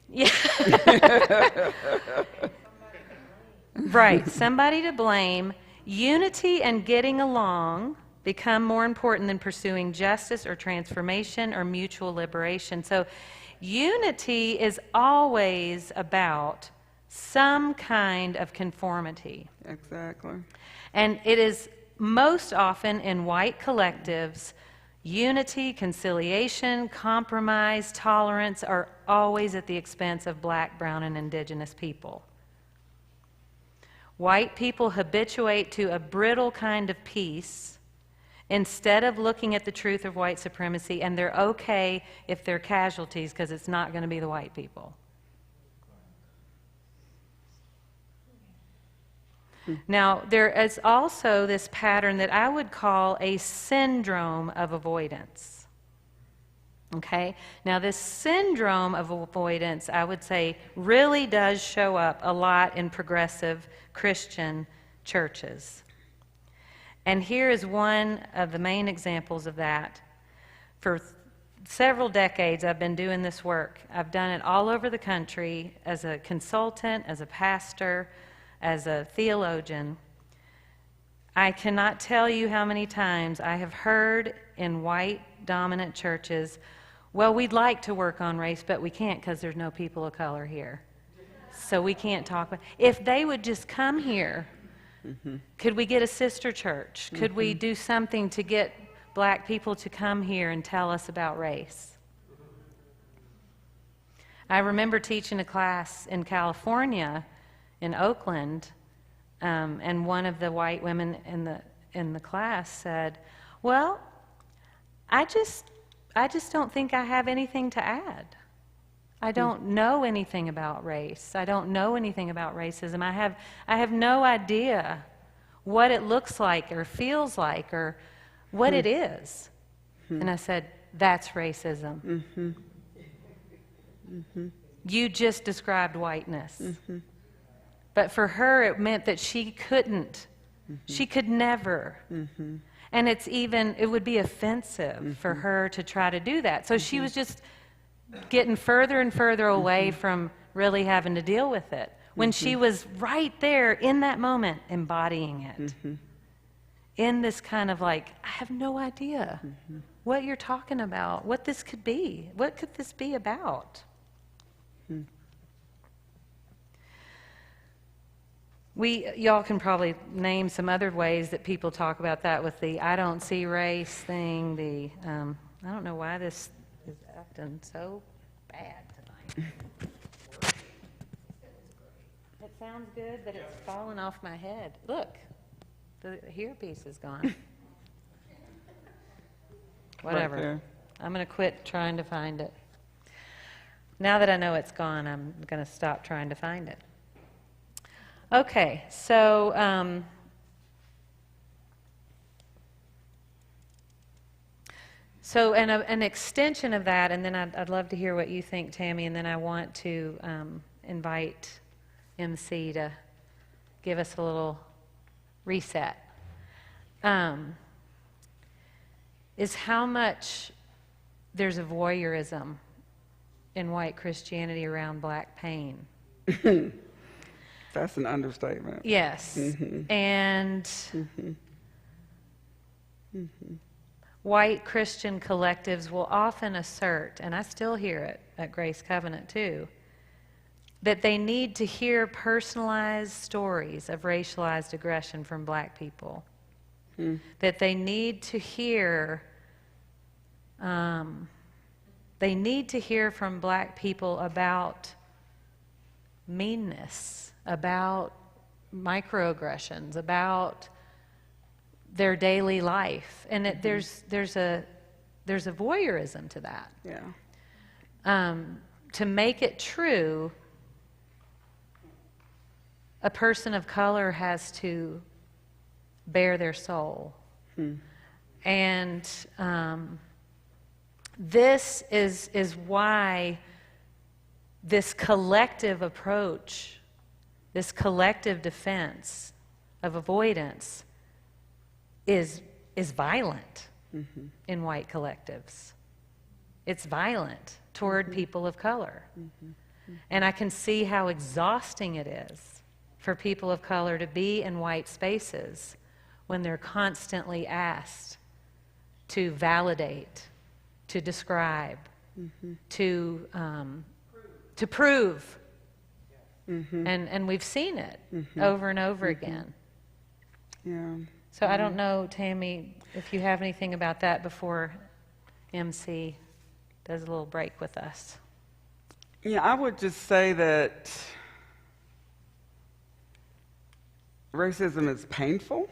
Yeah. Right, somebody to blame. Unity and getting along become more important than pursuing justice or transformation or mutual liberation. So unity is always about some kind of conformity. Exactly. And it is most often in white collectives, unity, conciliation, compromise, tolerance are always at the expense of black, brown, and indigenous people. White people habituate to a brittle kind of peace instead of looking at the truth of white supremacy, and they're okay if they're casualties because it's not going to be the white people. Now, there is also this pattern that I would call a syndrome of avoidance. Okay? Now, this syndrome of avoidance, I would say, really does show up a lot in progressive Christian churches. And here is one of the main examples of that. For several decades, I've been doing this work. I've done it all over the country as a consultant, as a pastor, as a theologian. I cannot tell you how many times I have heard in white dominant churches, well, we'd like to work on race, but we can't because there's no people of color here. So we can't talk about. If they would just come here, could we get a sister church? Could we do something to get black people to come here and tell us about race? I remember teaching a class in California, in Oakland, and one of the white women in the class said, well, I just don't think I have anything to add. I don't know anything about race. I don't know anything about racism. I have no idea what it looks like or feels like or what it is. And I said, that's racism. You just described whiteness. But for her, it meant that she couldn't. She could never. And it would be offensive for her to try to do that. So she was just getting further and further away from really having to deal with it, when she was right there in that moment embodying it. In this kind of like, I have no idea what you're talking about, what this could be. What could this be about? Y'all can probably name some other ways that people talk about that with the I don't see race thing, I don't know why this is acting so bad tonight. It sounds good, but it's falling off my head. Look, the earpiece is gone. Whatever. Right there. I'm going to quit trying to find it. Now that I know it's gone, I'm going to stop trying to find it. Okay, so an extension of that, and then I'd love to hear what you think, Tami, and then I want to invite MC to give us a little reset, is how much there's a voyeurism in white Christianity around black pain. That's an understatement. Yes. And white Christian collectives will often assert, and I still hear it at Grace Covenant too, that they need to hear personalized stories of racialized aggression from black people. That they need to hear from black people about meanness, about microaggressions, about their daily life, and there's a voyeurism to that. Yeah. To make it true, a person of color has to bare their soul. And this is why this collective approach, this collective defense of avoidance is violent in white collectives. It's violent toward people of color. And I can see how exhausting it is for people of color to be in white spaces when they're constantly asked to validate, to describe, to prove. And we've seen it over and over again. Yeah. So I don't know, Tami, if you have anything about that before MC does a little break with us. Yeah, I would just say that racism is painful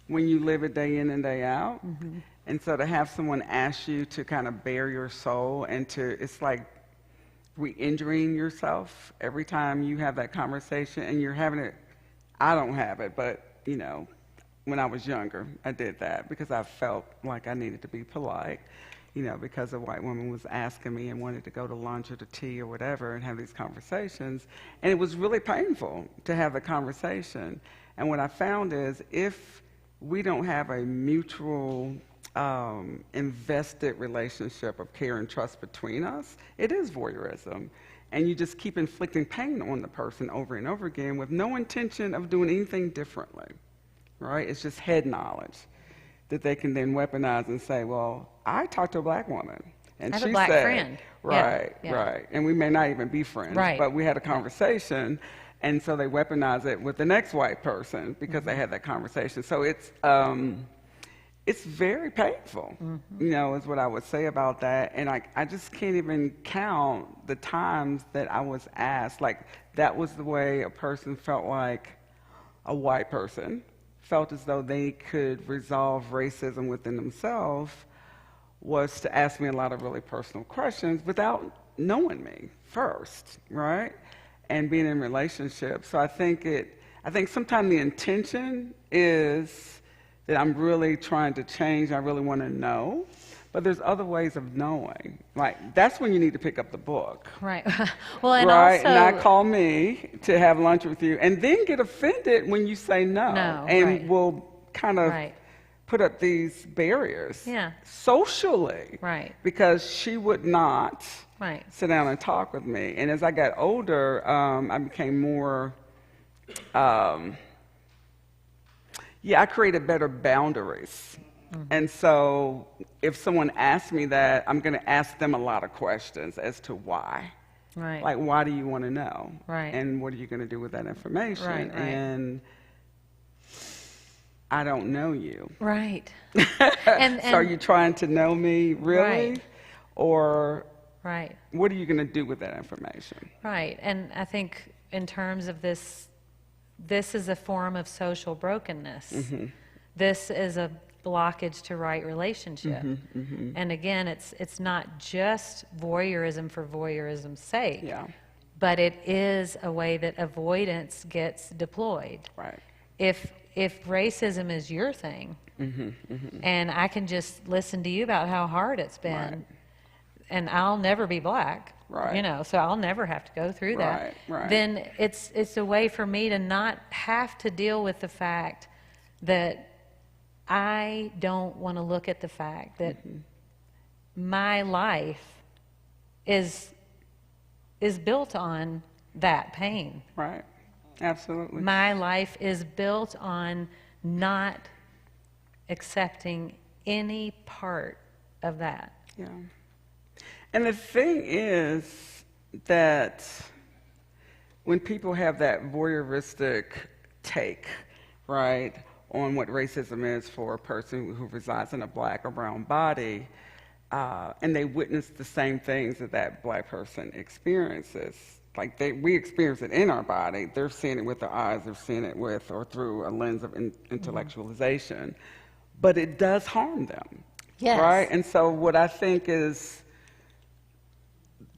when you live it day in and day out. And so to have someone ask you to kind of bare your soul and it's like re-injuring yourself every time you have that conversation, and you're having it. I don't have it, but you know, when I was younger, I did that because I felt like I needed to be polite, you know, because a white woman was asking me and wanted to go to lunch or to tea or whatever and have these conversations. And it was really painful to have the conversation. And what I found is if we don't have a mutual invested relationship of care and trust between us, it is voyeurism. And you just keep inflicting pain on the person over and over again with no intention of doing anything differently, right? It's just head knowledge that they can then weaponize and say, well, I talked to a black woman, and I have she a black said, friend. right, Yeah. right. And we may not even be friends, Right. but we had a conversation, and so they weaponize it with the next white person because they had that conversation. So it's very painful, you know, is what I would say about that. And I just can't even count the times that I was asked, like, that was the way a person felt, like a white person felt as though they could resolve racism within themselves, was to ask me a lot of really personal questions without knowing me first, right? And being in relationships. So I think sometimes the intention is that I'm really trying to change, I really want to know, but there's other ways of knowing. Like, that's when you need to pick up the book. Right. Well, and right? also... Not call me to have lunch with you, and then get offended when you say no. And right. we'll kind of Right. put up these barriers socially. Right. Because she would not Right. sit down and talk with me. And as I got older, I became more... I created better boundaries. And so if someone asks me that, I'm going to ask them a lot of questions as to why. Right. Like, why do you want to know? Right. And what are you going to do with that information? Right. And I don't know you. Right. And so are you trying to know me, really? Right. Or Right. what are you going to do with that information? Right. And I think in terms of this is a form of social brokenness. This is a blockage to right relationship. And again, it's not just voyeurism for voyeurism's sake, but it is a way that avoidance gets deployed. Right. If racism is your thing, and I can just listen to you about how hard it's been, and I'll never be black, Right. you know, so I'll never have to go through that. Right. Then it's a way for me to not have to deal with the fact that I don't want to look at the fact that my life is built on that pain. Right. Absolutely. My life is built on not accepting any part of that. Yeah. And the thing is that when people have that voyeuristic take, right, on what racism is for a person who resides in a black or brown body, and they witness the same things that that black person experiences, like we experience it in our body. They're seeing it with their eyes. They're seeing it with or through a lens of intellectualization. But it does harm them. Yes. Right? And so what I think is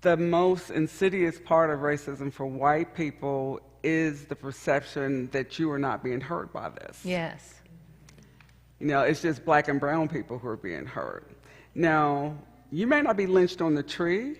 the most insidious part of racism for white people is the perception that you are not being hurt by this. Yes. You know, it's just black and brown people who are being hurt. Now, you may not be lynched on the tree,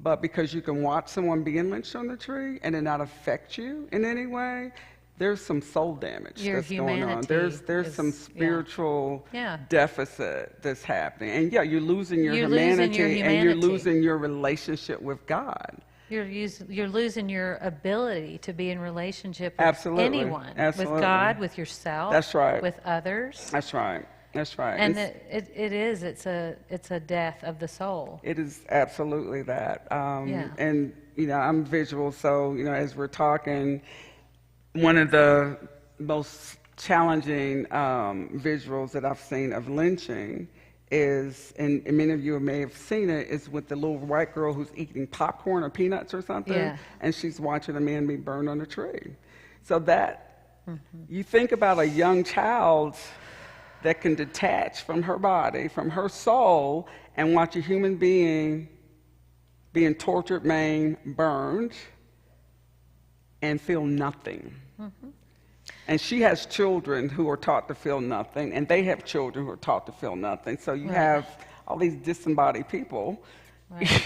but because you can watch someone being lynched on the tree and it not affect you in any way, there's some soul damage that's going on. There's some spiritual deficit that's happening. And yeah, you're losing your humanity and you're losing your relationship with God. You're losing your ability to be in relationship with Absolutely. anyone, Absolutely. with God, with yourself, That's right. with others. That's right. That's right. And it's a death of the soul. It is absolutely that. Yeah. And, you know, I'm visual, so, you know, as we're talking, one of the most challenging visuals that I've seen of lynching is, and many of you may have seen it, is with the little white girl who's eating popcorn or peanuts or something, and she's watching a man be burned on a tree. So that, you think about a young child that can detach from her body, from her soul, and watch a human being being tortured, maimed, burned, and feel nothing. And she has children who are taught to feel nothing, and they have children who are taught to feel nothing. So you have all these disembodied people,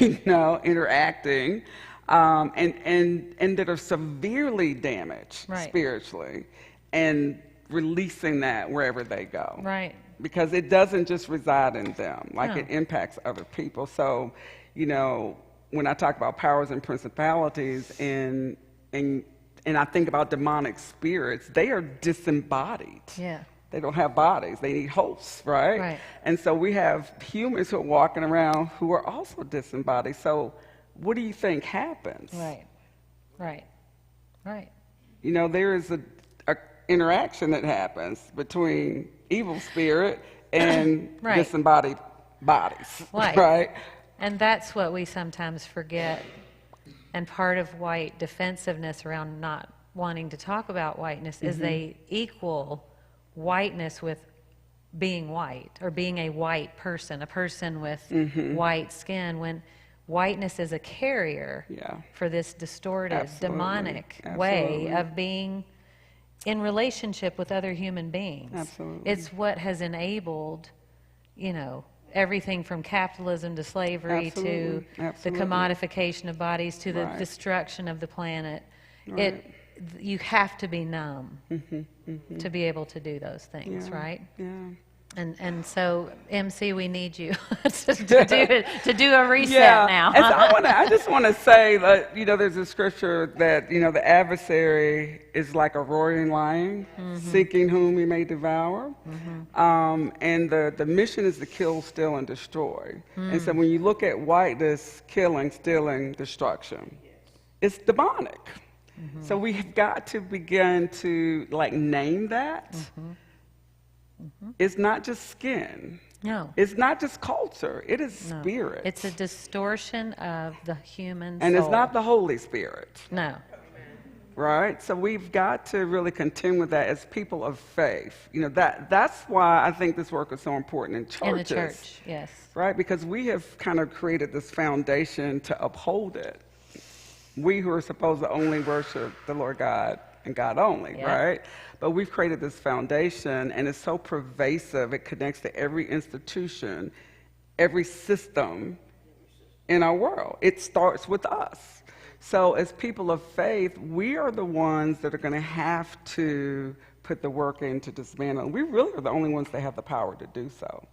you know, interacting, and that are severely damaged spiritually, and releasing that wherever they go. Right. Because it doesn't just reside in them, like it impacts other people. So, you know, when I talk about powers and principalities and I think about demonic spirits, they are disembodied. Yeah. They don't have bodies. They need hosts, right? And so we have humans who are walking around who are also disembodied. So what do you think happens? Right. You know, there is a interaction that happens between evil spirit and disembodied bodies, right? And that's what we sometimes forget. And part of white defensiveness around not wanting to talk about whiteness is they equal whiteness with being white, or being a white person, a person with white skin, when whiteness is a carrier for this distorted, demonic way of being in relationship with other human beings. It's what has enabled, you know, everything from capitalism to slavery to the commodification of bodies to the destruction of the planet. You have to be numb to be able to do those things, right? And so, MC, we need you to do a reset now. And so I just want to say that, you know, there's a scripture that, you know, the adversary is like a roaring lion, seeking whom he may devour. And the mission is to kill, steal, and destroy. And so when you look at whiteness, killing, stealing, destruction, it's demonic. So we've got to begin to, like, name that. It's not just skin. No. It's not just culture. It is spirit. It's a distortion of the human soul. And it's not the Holy Spirit. No. Right? So we've got to really contend with that as people of faith. You know, that's why I think this work is so important in churches. In the church, yes. Right? Because we have kind of created this foundation to uphold it. We who are supposed to only worship the Lord God and God only, right? But we've created this foundation, and it's so pervasive. It connects to every institution, every system in our world. It starts with us. So as people of faith, we are the ones that are going to have to put the work in to dismantle. We really are the only ones that have the power to do so.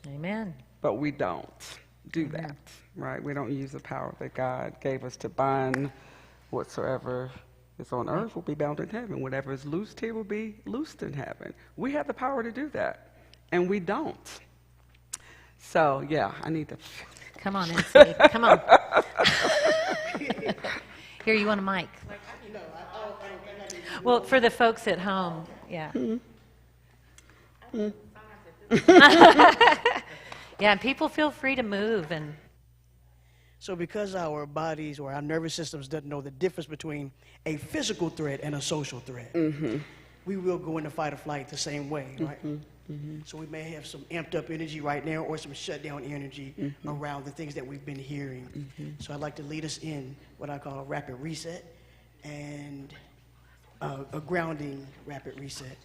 Amen. But we don't do that, right? We don't use the power that God gave us to bind whatsoever is on earth will be bound in heaven. Whatever is loosed here will be loosed in heaven. We have the power to do that, and we don't. So, yeah, I need to... Come on, MC. Come on. Here, you want a mic? Well, for the folks at home, yeah. Yeah, and people feel free to move. And So because our bodies or our nervous systems doesn't know the difference between a physical threat and a social threat, we will go into fight or flight the same way, right? So we may have some amped up energy right now or some shut down energy around the things that we've been hearing. So I'd like to lead us in what I call a rapid reset and a grounding rapid reset.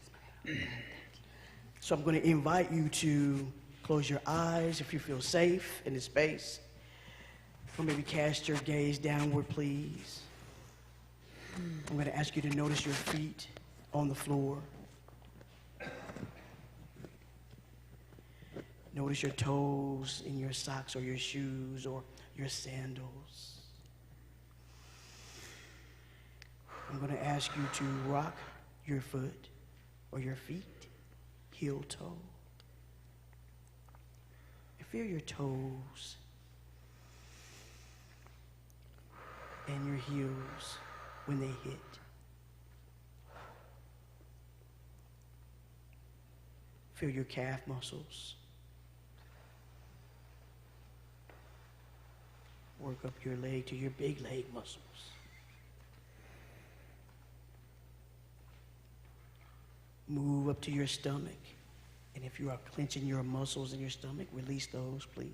So I'm going to invite you to close your eyes if you feel safe in this space. Or maybe cast your gaze downward, please. I'm going to ask you to notice your feet on the floor. Notice your toes in your socks or your shoes or your sandals. I'm going to ask you to rock your foot or your feet, heel toe. And feel your toes and your heels when they hit. Feel your calf muscles. Work up your leg to your big leg muscles. Move up to your stomach. And if you are clenching your muscles in your stomach, release those, please.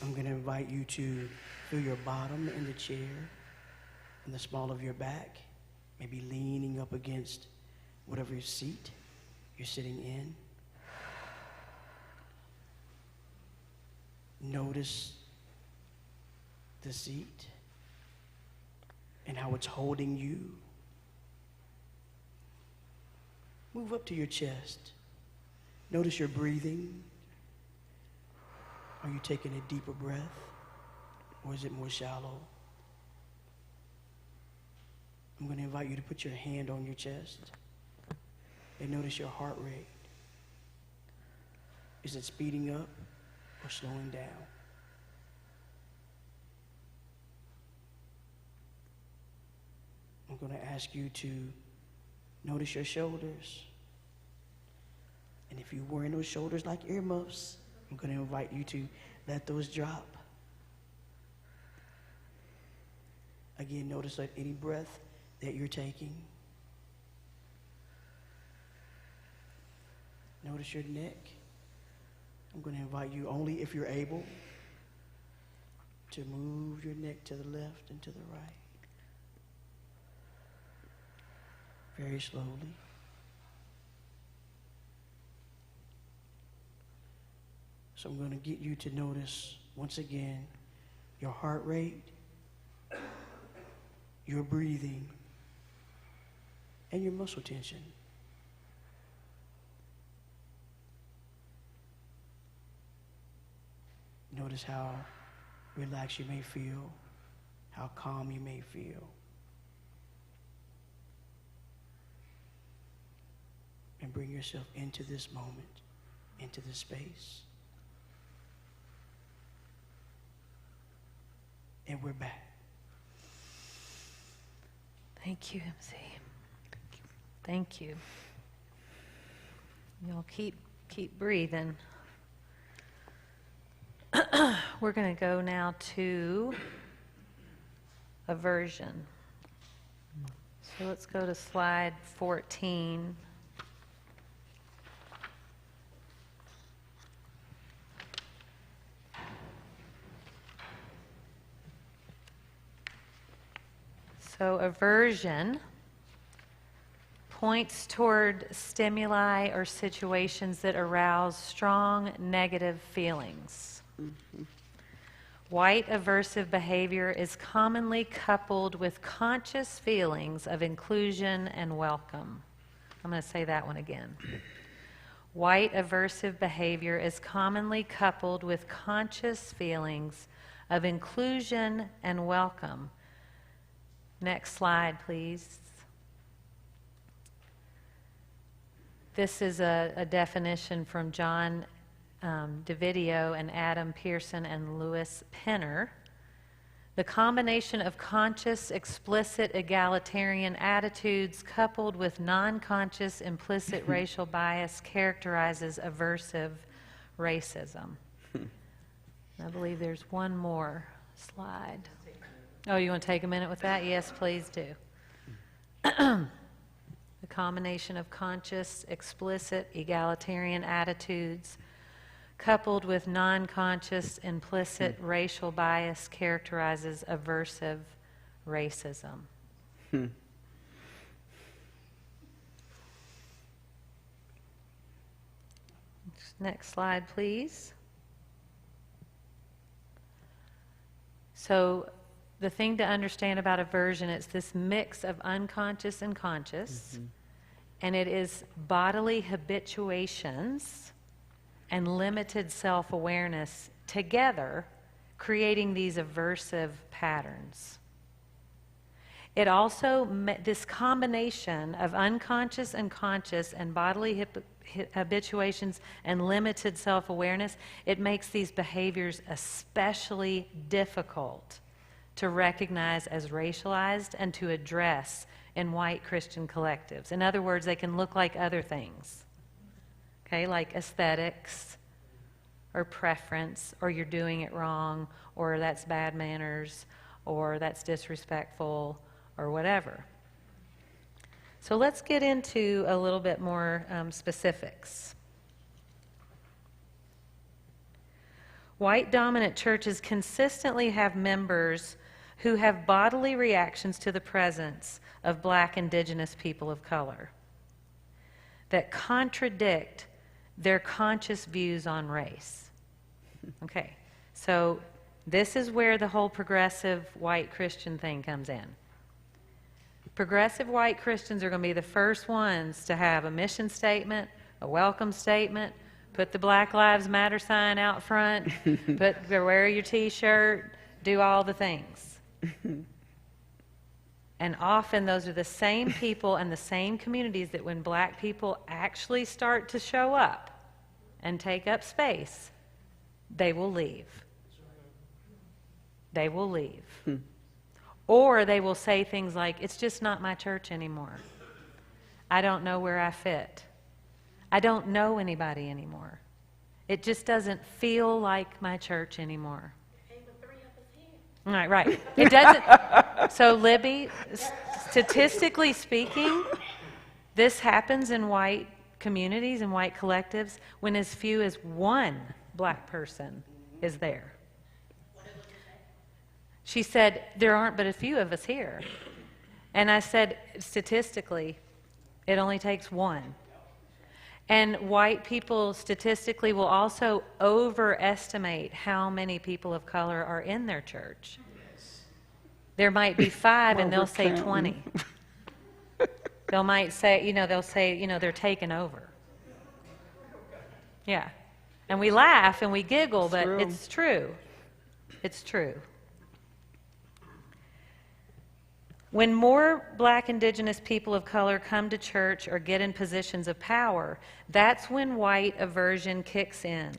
I'm going to invite you to feel your bottom in the chair and the small of your back, maybe leaning up against whatever seat you're sitting in. Notice the seat and how it's holding you. Move up to your chest. Notice your breathing. Are you taking a deeper breath, or is it more shallow? I'm going to invite you to put your hand on your chest and notice your heart rate. Is it speeding up or slowing down? I'm going to ask you to notice your shoulders. And if you're wearing those shoulders like earmuffs, I'm going to invite you to let those drop. Again, notice that any breath that you're taking. Notice your neck. I'm going to invite you, only if you're able, to move your neck to the left and to the right. Very slowly. So I'm going to get you to notice, once again, your heart rate, your breathing, and your muscle tension. Notice how relaxed you may feel, how calm you may feel. And bring yourself into this moment, into this space. And we're back. Thank you, MC. Thank you. You'll keep breathing. We're going to go now to aversion. So let's go to slide 14. So aversion points toward stimuli or situations that arouse strong negative feelings. White aversive behavior is commonly coupled with conscious feelings of inclusion and welcome. I'm going to say that one again. White aversive behavior is commonly coupled with conscious feelings of inclusion and welcome. Next slide, please. This is a definition from John DeVideo and Adam Pearson and Louis Penner. The combination of conscious, explicit, egalitarian attitudes coupled with non-conscious, implicit racial bias characterizes aversive racism. I believe there's one more slide. Oh, you want to take a minute with that? Yes, please do. The combination of conscious, explicit, egalitarian attitudes coupled with non-conscious, implicit racial bias characterizes aversive racism. Next slide, please. So the thing to understand about aversion, it's this mix of unconscious and conscious, and it is bodily habituations and limited self-awareness together, creating these aversive patterns. It also, this combination of unconscious and conscious and bodily habituations and limited self-awareness, it makes these behaviors especially difficult to recognize as racialized and to address in white Christian collectives. In other words, they can look like other things, okay, like aesthetics or preference, or you're doing it wrong, or that's bad manners, or that's disrespectful, or whatever. So let's get into a little bit more specifics. White dominant churches consistently have members who have bodily reactions to the presence of black indigenous people of color that contradict their conscious views on race. Okay, so this is where the whole progressive white Christian thing comes in. Progressive white Christians are going to be the first ones to have a mission statement, a welcome statement, put the Black Lives Matter sign out front, wear your t-shirt, do all the things. And often those are the same people and the same communities that when black people actually start to show up and take up space, they will leave. They will leave. Or they will say things like, it's just not my church anymore. I don't know where I fit. I don't know anybody anymore. It just doesn't feel like my church anymore. Right. It doesn't. So, Libby, statistically speaking, this happens in white communities and white collectives when as few as one black person is there. She said, there aren't but a few of us here. And I said, statistically, it only takes one. And white people statistically will also overestimate how many people of color are in their church. There might be 5 and they'll say 20. They might say, they'll say, they're taking over. Yeah. And we laugh and we giggle, but it's true. It's true. When more black indigenous people of color come to church or get in positions of power, that's when white aversion kicks in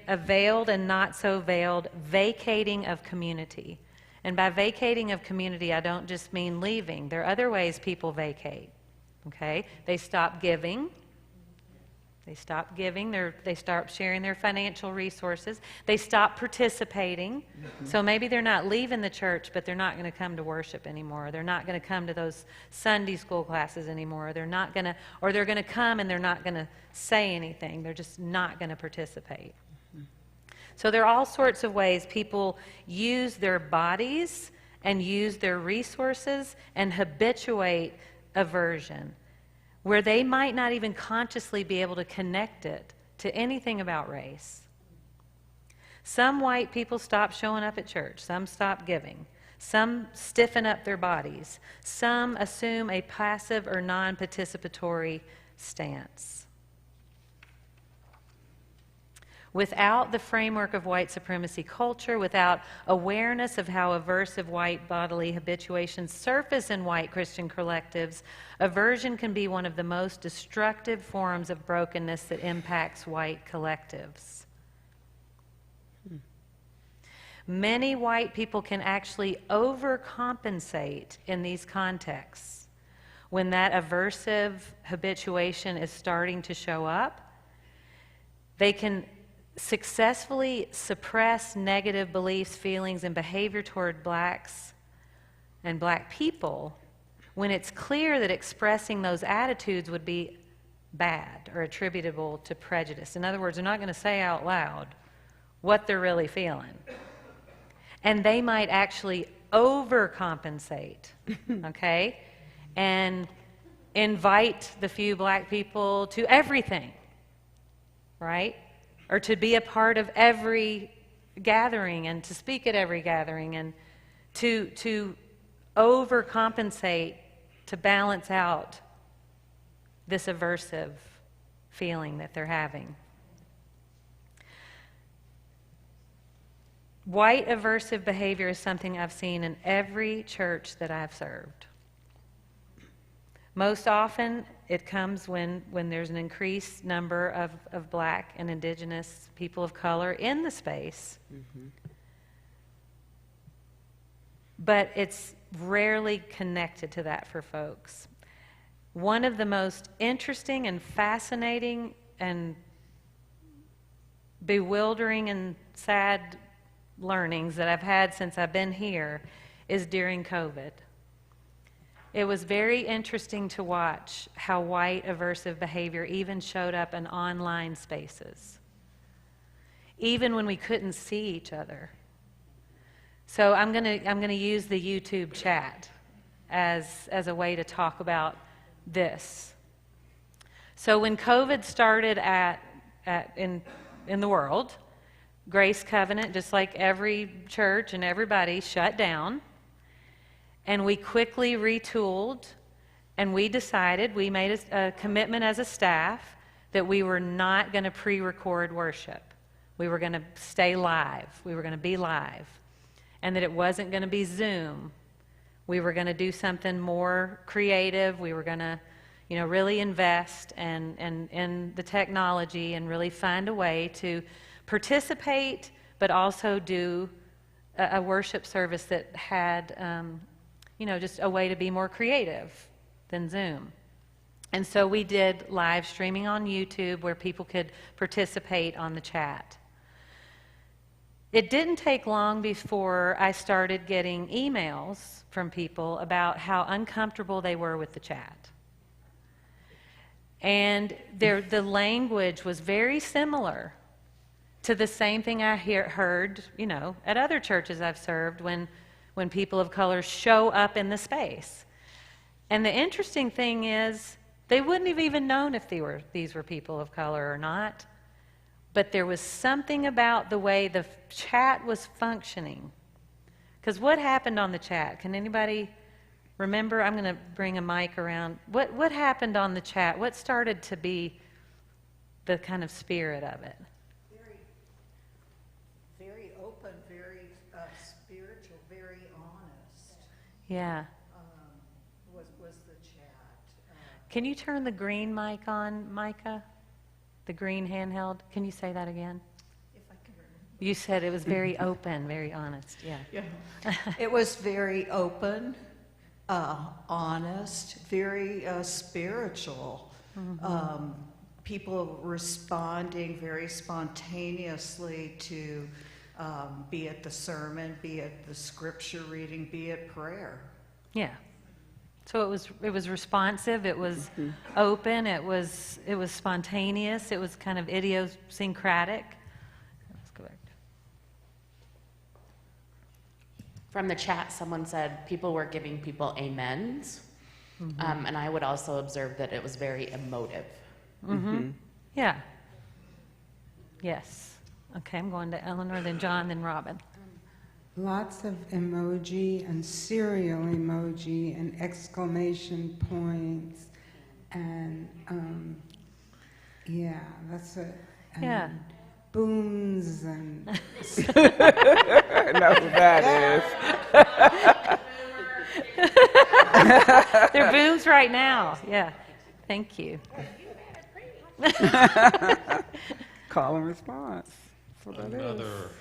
a veiled and not so veiled vacating of community. And by vacating of community, I don't just mean leaving. There are other ways people vacate, okay? They stop giving. They stop giving. They start sharing their financial resources. They stop participating. So maybe they're not leaving the church, but they're not going to come to worship anymore. They're not going to come to those Sunday school classes anymore. They're not going to, or they're going to come and they're not going to say anything. They're just not going to participate. So there are all sorts of ways people use their bodies and use their resources and habituate aversion, where they might not even consciously be able to connect it to anything about race. Some white people stop showing up at church. Some stop giving. Some stiffen up their bodies. Some assume a passive or non-participatory stance. Without the framework of white supremacy culture, without awareness of how aversive white bodily habituations surface in white Christian collectives, aversion can be one of the most destructive forms of brokenness that impacts white collectives. Many white people can actually overcompensate in these contexts. When that aversive habituation is starting to show up, they can successfully suppress negative beliefs, feelings, and behavior toward blacks and black people when it's clear that expressing those attitudes would be bad or attributable to prejudice. In other words, they're not going to say out loud what they're really feeling. And they might actually overcompensate, okay, and invite the few black people to everything, right? Or to be a part of every gathering and to speak at every gathering and to overcompensate to balance out this aversive feeling that they're having. White aversive behavior is something I've seen in every church that I've served. Most often, it comes when there's an increased number of black and indigenous people of color in the space. Mm-hmm. But it's rarely connected to that for folks. One of the most interesting and fascinating and bewildering and sad learnings that I've had since I've been here is during COVID. It was very interesting to watch how white aversive behavior even showed up in online spaces, even when we couldn't see each other. So I'm gonna use the YouTube chat as a way to talk about this. So when COVID started in the world, Grace Covenant, just like every church and everybody, shut down. And we quickly retooled, and we decided, we made a commitment as a staff that we were not going to pre-record worship. We were going to stay live. We were going to be live. And that it wasn't going to be Zoom. We were going to do something more creative. We were going to, really invest in the technology and really find a way to participate, but also do a worship service that had, just a way to be more creative than Zoom. And so we did live streaming on YouTube where people could participate on the chat. It didn't take long before I started getting emails from people about how uncomfortable they were with the chat. And the language was very similar to the same thing I heard, at other churches I've served when people of color show up in the space. And the interesting thing is, they wouldn't have even known if these were people of color or not. But there was something about the way the chat was functioning. Because what happened on the chat? Can anybody remember? I'm going to bring a mic around. What happened on the chat? What started to be the kind of spirit of it? Very open, very spiritual, very honest. Yeah. Was the chat. Can you turn the green mic on, Micah? The green handheld. Can you say that again? If I can remember. You said it was very open, very honest. Yeah. It was very open, honest, very spiritual. Mm-hmm. People responding very spontaneously to be it the sermon, be it the scripture reading, be it prayer. Yeah. So it was responsive, it was open, it was spontaneous, it was kind of idiosyncratic. That's correct. From the chat, someone said people were giving people amens, and I would also observe that it was very emotive. Mm-hmm. Yeah. Yes. Okay, I'm going to Eleanor, then John, then Robin. Lots of emoji and serial emoji and exclamation points and that's it. And yeah. Booms and know who that is. They're booms right now. Yeah. Thank you. Call and response. That's what that Another is.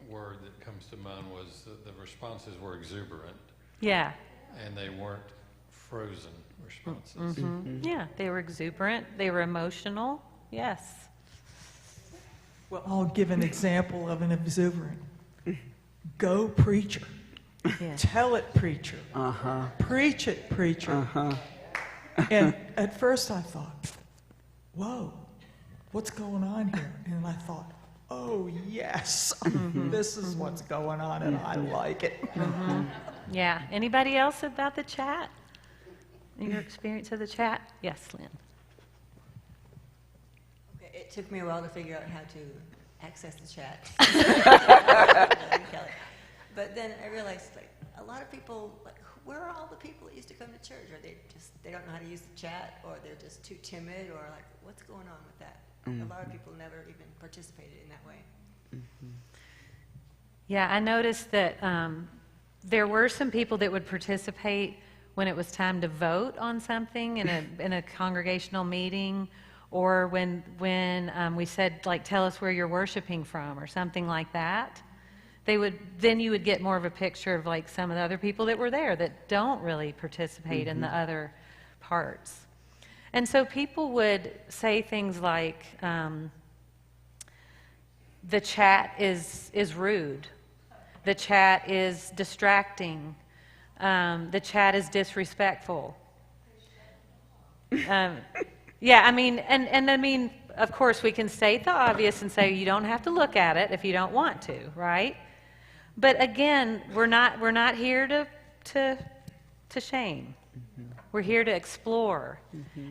word that comes to mind was that the responses were exuberant. Yeah. And they weren't frozen responses. Mm-hmm. Mm-hmm. Yeah, they were exuberant. They were emotional. Yes. Well, I'll give an example of an exuberant. Go, preacher. Yeah. Tell it, preacher. Preach it, preacher. And at first I thought, whoa, what's going on here? And I thought, oh, yes, this is what's going on, and I like it. Yeah. Anybody else about the chat? Your experience of the chat? Yes, Lynn. Okay, it took me a while to figure out how to access the chat. But then I realized, like, a lot of people, like, where are all the people that used to come to church? Are they don't know how to use the chat, or they're just too timid, or like, what's going on with that? A lot of people never even participated in that way. Yeah, I noticed that there were some people that would participate when it was time to vote on something in a congregational meeting, or when we said, like, tell us where you're worshiping from, or something like that. Then you would get more of a picture of, like, some of the other people that were there that don't really participate in the other parts. And so people would say things like, the chat is rude, the chat is distracting, the chat is disrespectful. Yeah, I mean, and I mean, of course, we can state the obvious and say you don't have to look at it if you don't want to, right? But again, we're not here to shame. We're here to explore.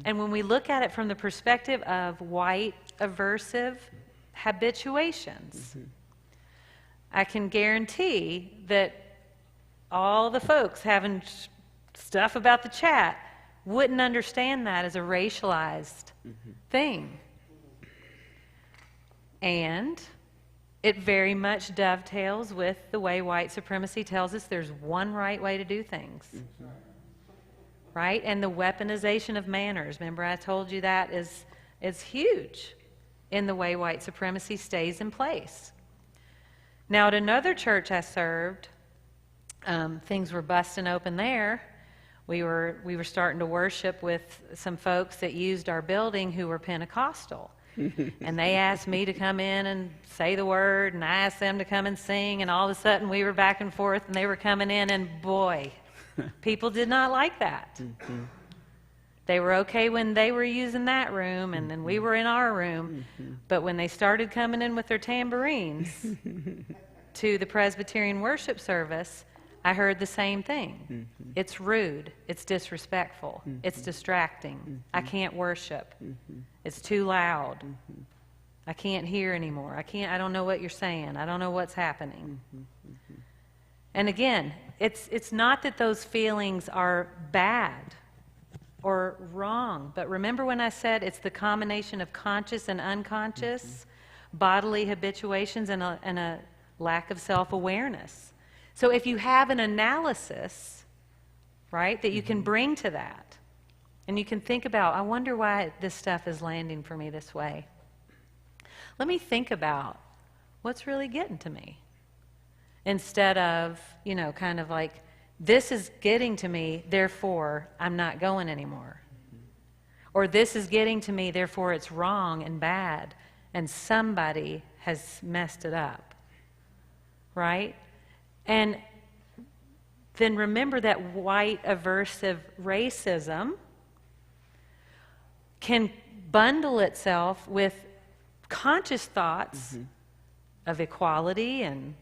And when we look at it from the perspective of white aversive habituations, I can guarantee that all the folks having stuff about the chat wouldn't understand that as a racialized thing. And it very much dovetails with the way white supremacy tells us there's one right way to do things. Right? And the weaponization of manners. Remember I told you that is huge in the way white supremacy stays in place. Now at another church I served, things were busting open there. We were starting to worship with some folks that used our building who were Pentecostal. And they asked me to come in and say the word, and I asked them to come and sing, and all of a sudden we were back and forth, and they were coming in, and boy, people did not like that. They were okay when they were using that room, and then we were in our room. But when they started coming in with their tambourines to the Presbyterian worship service, I heard the same thing. It's rude. It's disrespectful. It's distracting. I can't worship. It's too loud. I can't hear anymore. I don't know what you're saying. I don't know what's happening. And again, it's not that those feelings are bad or wrong, but remember when I said it's the combination of conscious and unconscious bodily habituations and a lack of self-awareness. So if you have an analysis, right, that you can bring to that, and you can think about, I wonder why this stuff is landing for me this way. Let me think about what's really getting to me. Instead of, kind of like, this is getting to me, therefore I'm not going anymore. Or this is getting to me, therefore it's wrong and bad, and somebody has messed it up. Right? And then remember that white aversive racism can bundle itself with conscious thoughts of equality and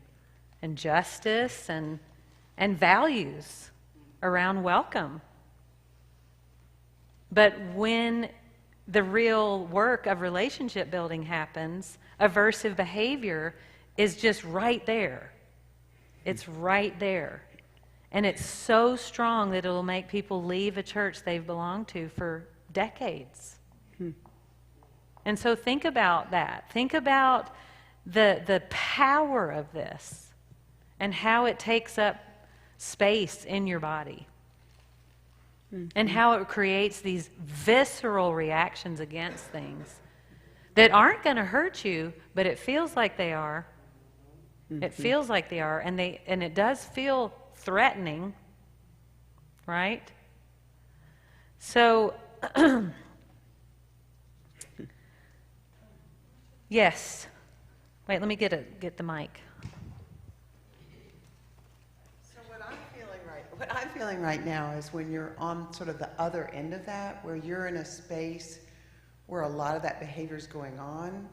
justice and values around welcome. But when the real work of relationship building happens, aversive behavior is just right there. It's right there. And it's so strong that it'll make people leave a church they've belonged to for decades. And so think about that. Think about the power of this and how it takes up space in your body. And how it creates these visceral reactions against things that aren't going to hurt you, but it feels like they are. It feels like they are, and it does feel threatening, right? So, yes. Wait, let me get the mic. So what I'm feeling right now is when you're on sort of the other end of that, where you're in a space where a lot of that behavior is going on,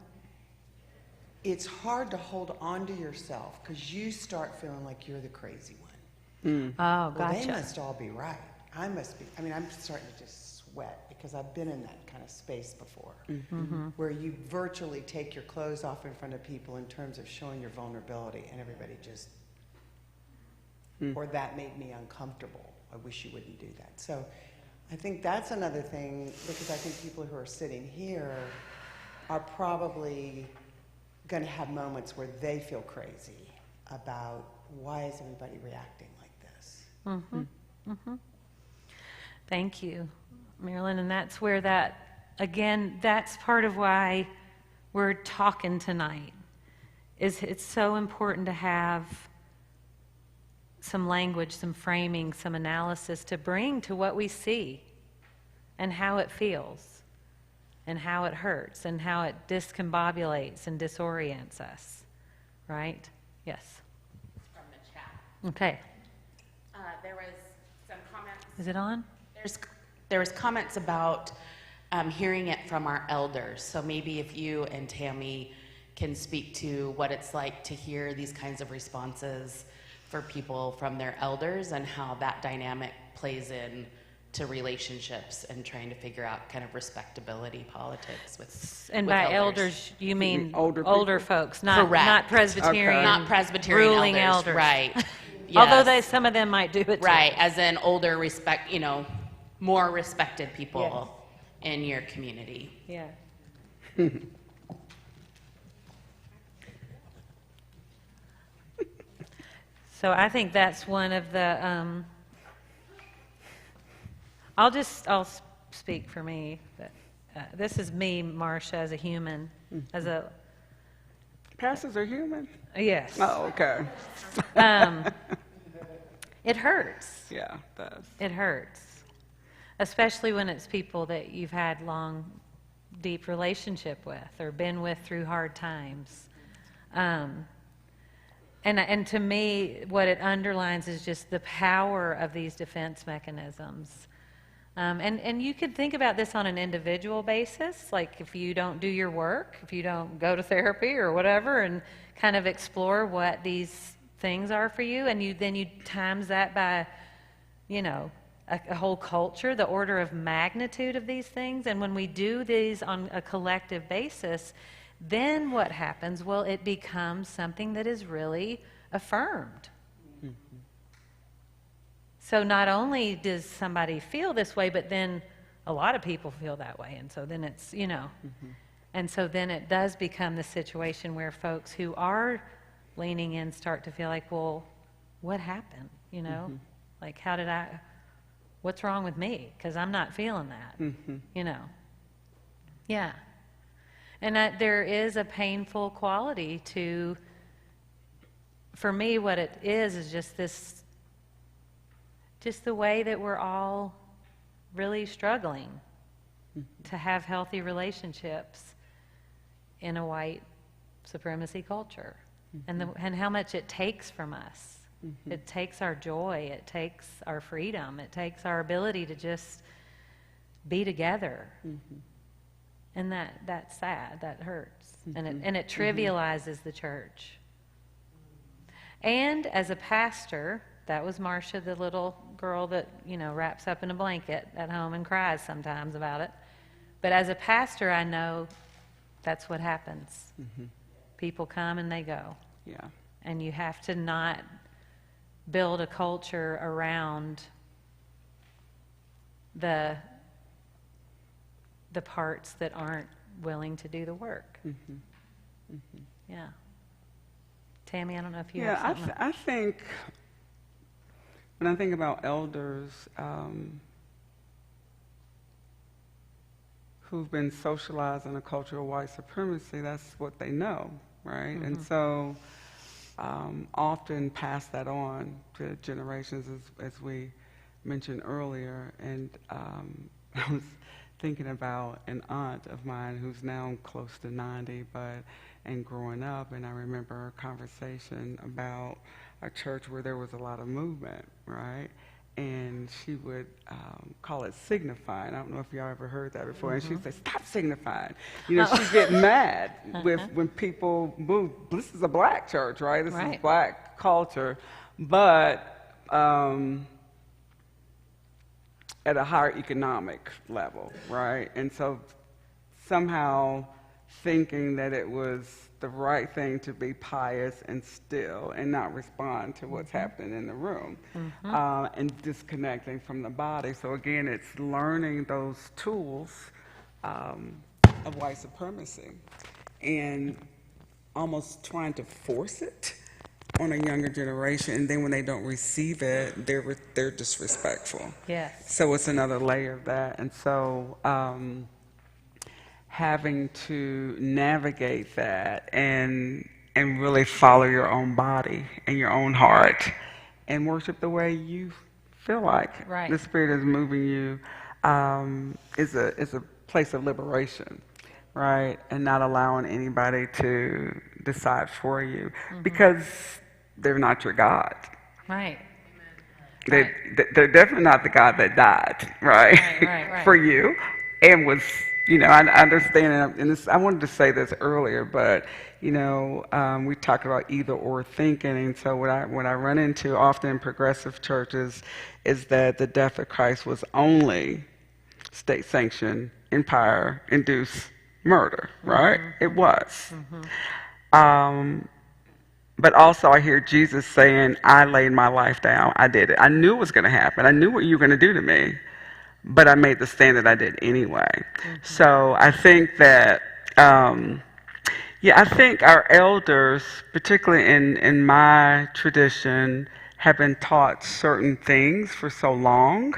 it's hard to hold on to yourself because you start feeling like you're the crazy one. Oh, Well, gotcha. they must all be right. I must be. I mean, I'm starting to just sweat because I've been in that kind of space before, where you virtually take your clothes off in front of people in terms of showing your vulnerability, and everybody just, or that made me uncomfortable. I wish you wouldn't do that. So I think that's another thing, because I think people who are sitting here are probably going to have moments where they feel crazy about why is everybody reacting like this. Thank you, Marilyn. And that's where that's part of why we're talking tonight, is it's so important to have some language, some framing, some analysis to bring to what we see and how it feels and how it hurts and how it discombobulates and disorients us, right? Yes. From the chat. Okay. There was some comments. Is it on? There was comments about hearing it from our elders. So maybe if you and Tami can speak to what it's like to hear these kinds of responses for people from their elders and how that dynamic plays in to relationships and trying to figure out kind of respectability politics with And with by elders, you mean older people? folks, not Correct. Presbyterian, not Presbyterian ruling elders. right? Although Yes. some of them might do it too. Right, as in older more respected people in your community. Yeah. So I think that's one of the, I'll speak for me. This is me, Marcia, as a human, as a... Pastors are human? Yes. Oh, okay. It hurts. Yeah, it does. It hurts. Especially when it's people that you've had long, deep relationship with or been with through hard times. And to me, what it underlines is just the power of these defense mechanisms. And you could think about this on an individual basis, like if you don't do your work, if you don't go to therapy or whatever, and kind of explore what these things are for you, and then you times that by, a whole culture, the order of magnitude of these things. And when we do these on a collective basis, then what happens? Well, it becomes something that is really affirmed. So not only does somebody feel this way, but then a lot of people feel that way. And so then it's, and so then it does become the situation where folks who are leaning in start to feel like, well, what happened? Like, what's wrong with me? Because I'm not feeling that, Yeah. And there is a painful quality to, for me, what it is just the way that we're all really struggling to have healthy relationships in a white supremacy culture, and how much it takes from us. It takes our joy, it takes our freedom, it takes our ability to just be together. And that's sad, that hurts. And it trivializes the church. And as a pastor, that was Marcia, the little girl that, wraps up in a blanket at home and cries sometimes about it. But as a pastor, I know that's what happens. People come and they go. Yeah. And you have to not build a culture around the parts that aren't willing to do the work. Yeah. Tami, I don't know if you have something. I think, when I think about elders who've been socialized in a culture of white supremacy, that's what they know, right? And so often pass that on to generations, as we mentioned earlier. And I was thinking about an aunt of mine who's now close to 90, and growing up, and I remember a conversation about a church where there was a lot of movement, right? And she would call it signifying. I don't know if y'all ever heard that before. And she'd say, "Stop signifying." You know, she'd get mad with when people move. This is a black church, right? This is black culture, but at a higher economic level, right? And so somehow thinking that it was the right thing to be pious and still and not respond to what's happening in the room, and disconnecting from the body. So again, it's learning those tools of white supremacy and almost trying to force it on a younger generation, and then when they don't receive it, they're disrespectful. Yes. So it's another layer of that, and so having to navigate that and really follow your own body and your own heart and worship the way you feel like the Spirit is moving you is a place of liberation, right? And not allowing anybody to decide for you because they're not your God. Right. They're definitely not the God that died, right? For you and was. You know, I understand, and I wanted to say this earlier, but, you know, we talked about either or thinking, and so what I run into often in progressive churches is that the death of Christ was only state-sanctioned, empire-induced murder, right? It was. But also I hear Jesus saying, "I laid my life down, I did it. I knew it was going to happen. I knew what you were going to do to me. But I made the stand that I did anyway." So I think that, I think our elders, particularly in my tradition, have been taught certain things for so long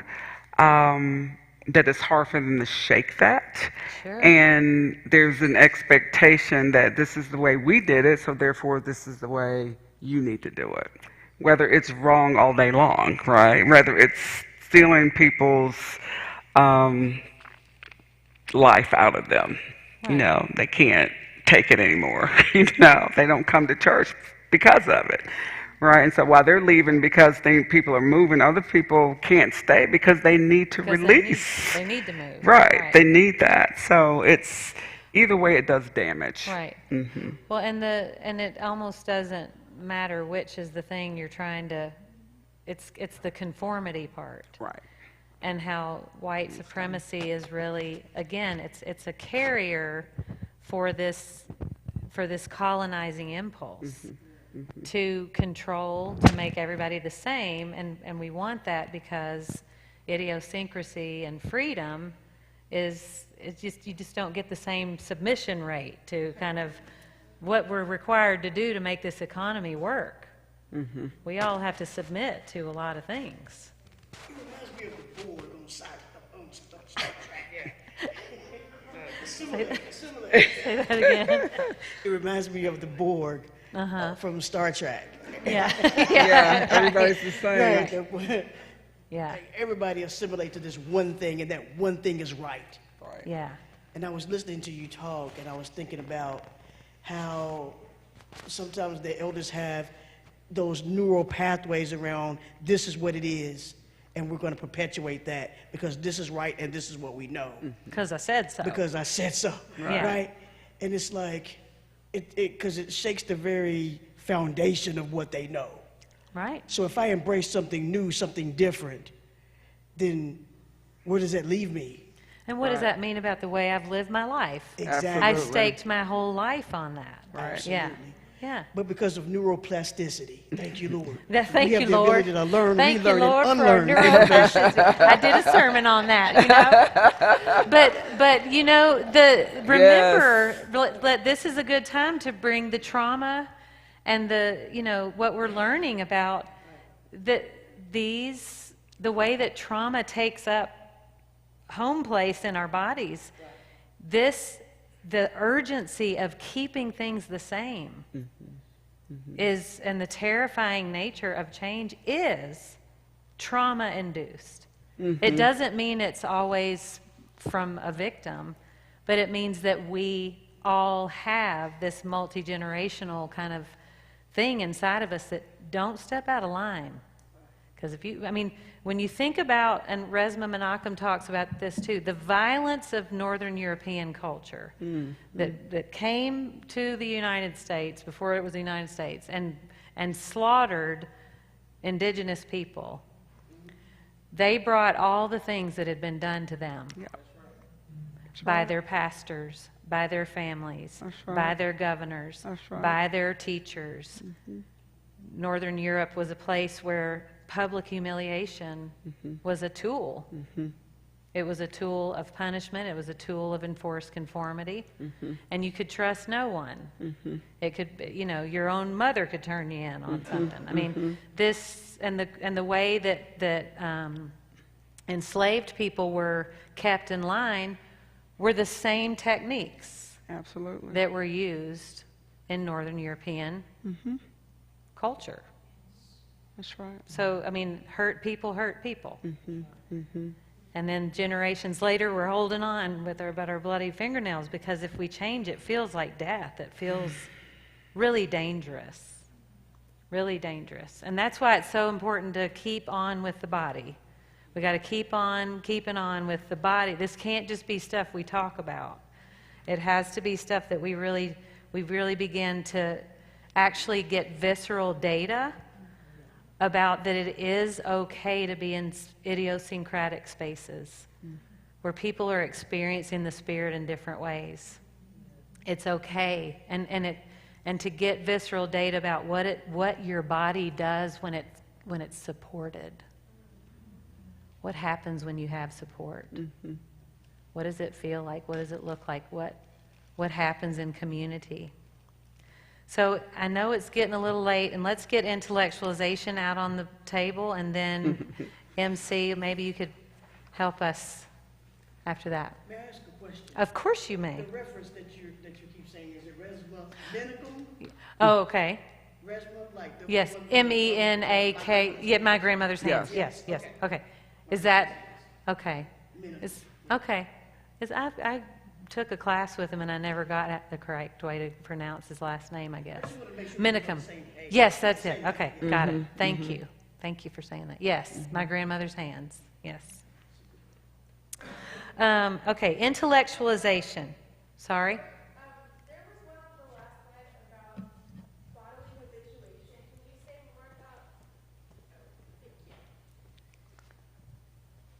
that it's hard for them to shake that. Sure. And there's an expectation that this is the way we did it, so therefore this is the way you need to do it. Whether it's wrong all day long, right? Whether it's stealing people's life out of them. You know, they can't take it anymore. You know, they don't come to church because of it, right? And so while they're leaving because people are moving, other people can't stay because they need to release. They need to move. Right. They need that. So it's either way, it does damage. Right. Well, and it almost doesn't matter which is the thing you're trying to. It's the conformity part. Right. And how white supremacy is really, again, it's a carrier for this colonizing impulse to control, to make everybody the same, and we want that because idiosyncrasy and freedom you just don't get the same submission rate to kind of what we're required to do to make this economy work. We all have to submit to a lot of things. It reminds me of the board on the side of the Star Trek. Similar. Say that again. It reminds me of the Borg from Star Trek. Yeah, everybody's the same. Right. Like everybody assimilate to this one thing, and that one thing is right. Yeah. And I was listening to you talk, and I was thinking about how sometimes the elders have those neural pathways around this is what it is, and we're going to perpetuate that because this is right and this is what we know. Because I said so. Because I said so, right? And it's like, because it shakes the very foundation of what they know. Right. So if I embrace something new, something different, then where does that leave me? And what does that mean about the way I've lived my life? Exactly. I've staked my whole life on that. Right. Absolutely. Yeah. But because of neuroplasticity, thank you, Lord. Thank we you, have the Lord. ability to learn, Thank relearn, you, Lord, and for unlearn. neuroplasticity. I did a sermon on that, you know. But you know, remember, this is a good time to bring the trauma and what we're learning about the way that trauma takes up home place in our bodies. The urgency of keeping things the same and the terrifying nature of change is trauma-induced. It doesn't mean it's always from a victim, but it means that we all have this multi-generational kind of thing inside of us that don't step out of line. Because when you think about, and Resmaa Menakem talks about this too, the violence of Northern European culture that came to the United States before it was the United States and slaughtered indigenous people, they brought all the things that had been done to them by their pastors, by their families, by their governors, by their teachers. Northern Europe was a place where public humiliation was a tool. It was a tool of punishment. It was a tool of enforced conformity. And you could trust no one. It could, your own mother could turn you in on something. I mean, this and the way that enslaved people were kept in line were the same techniques. Absolutely. That were used in Northern European culture. That's right. So, hurt people hurt people. And then generations later, we're holding on with our bloody fingernails, because if we change, it feels like death. It feels really dangerous. Really dangerous. And that's why it's so important to keep on with the body. We got to keep on keeping on with the body. This can't just be stuff we talk about. It has to be stuff that we really begin to actually get visceral data about, that it is okay to be in idiosyncratic spaces where people are experiencing the Spirit in different ways. It's okay, and to get visceral data about what your body does when it's supported. What happens when you have support? What does it feel like? What does it look like? What happens in community? So I know it's getting a little late, and let's get intellectualization out on the table, and then MC, maybe you could help us after that. May I ask a question? Of course you may. The reference that you keep saying, is it Resmaa Menakem? Oh, okay. Resmaa, like the yes, M-E-N-A-K. Yeah, my grandmother's hands. Yes. Okay. Is that okay? I took a class with him, and I never got the correct way to pronounce his last name, I guess. Menakem. Yes, that's it. Okay, got it. Thank you. Thank you for saying that. Yes, my grandmother's hands. Yes. Okay, intellectualization. Sorry? There was one on the last slide about bodily habituation. Can you say more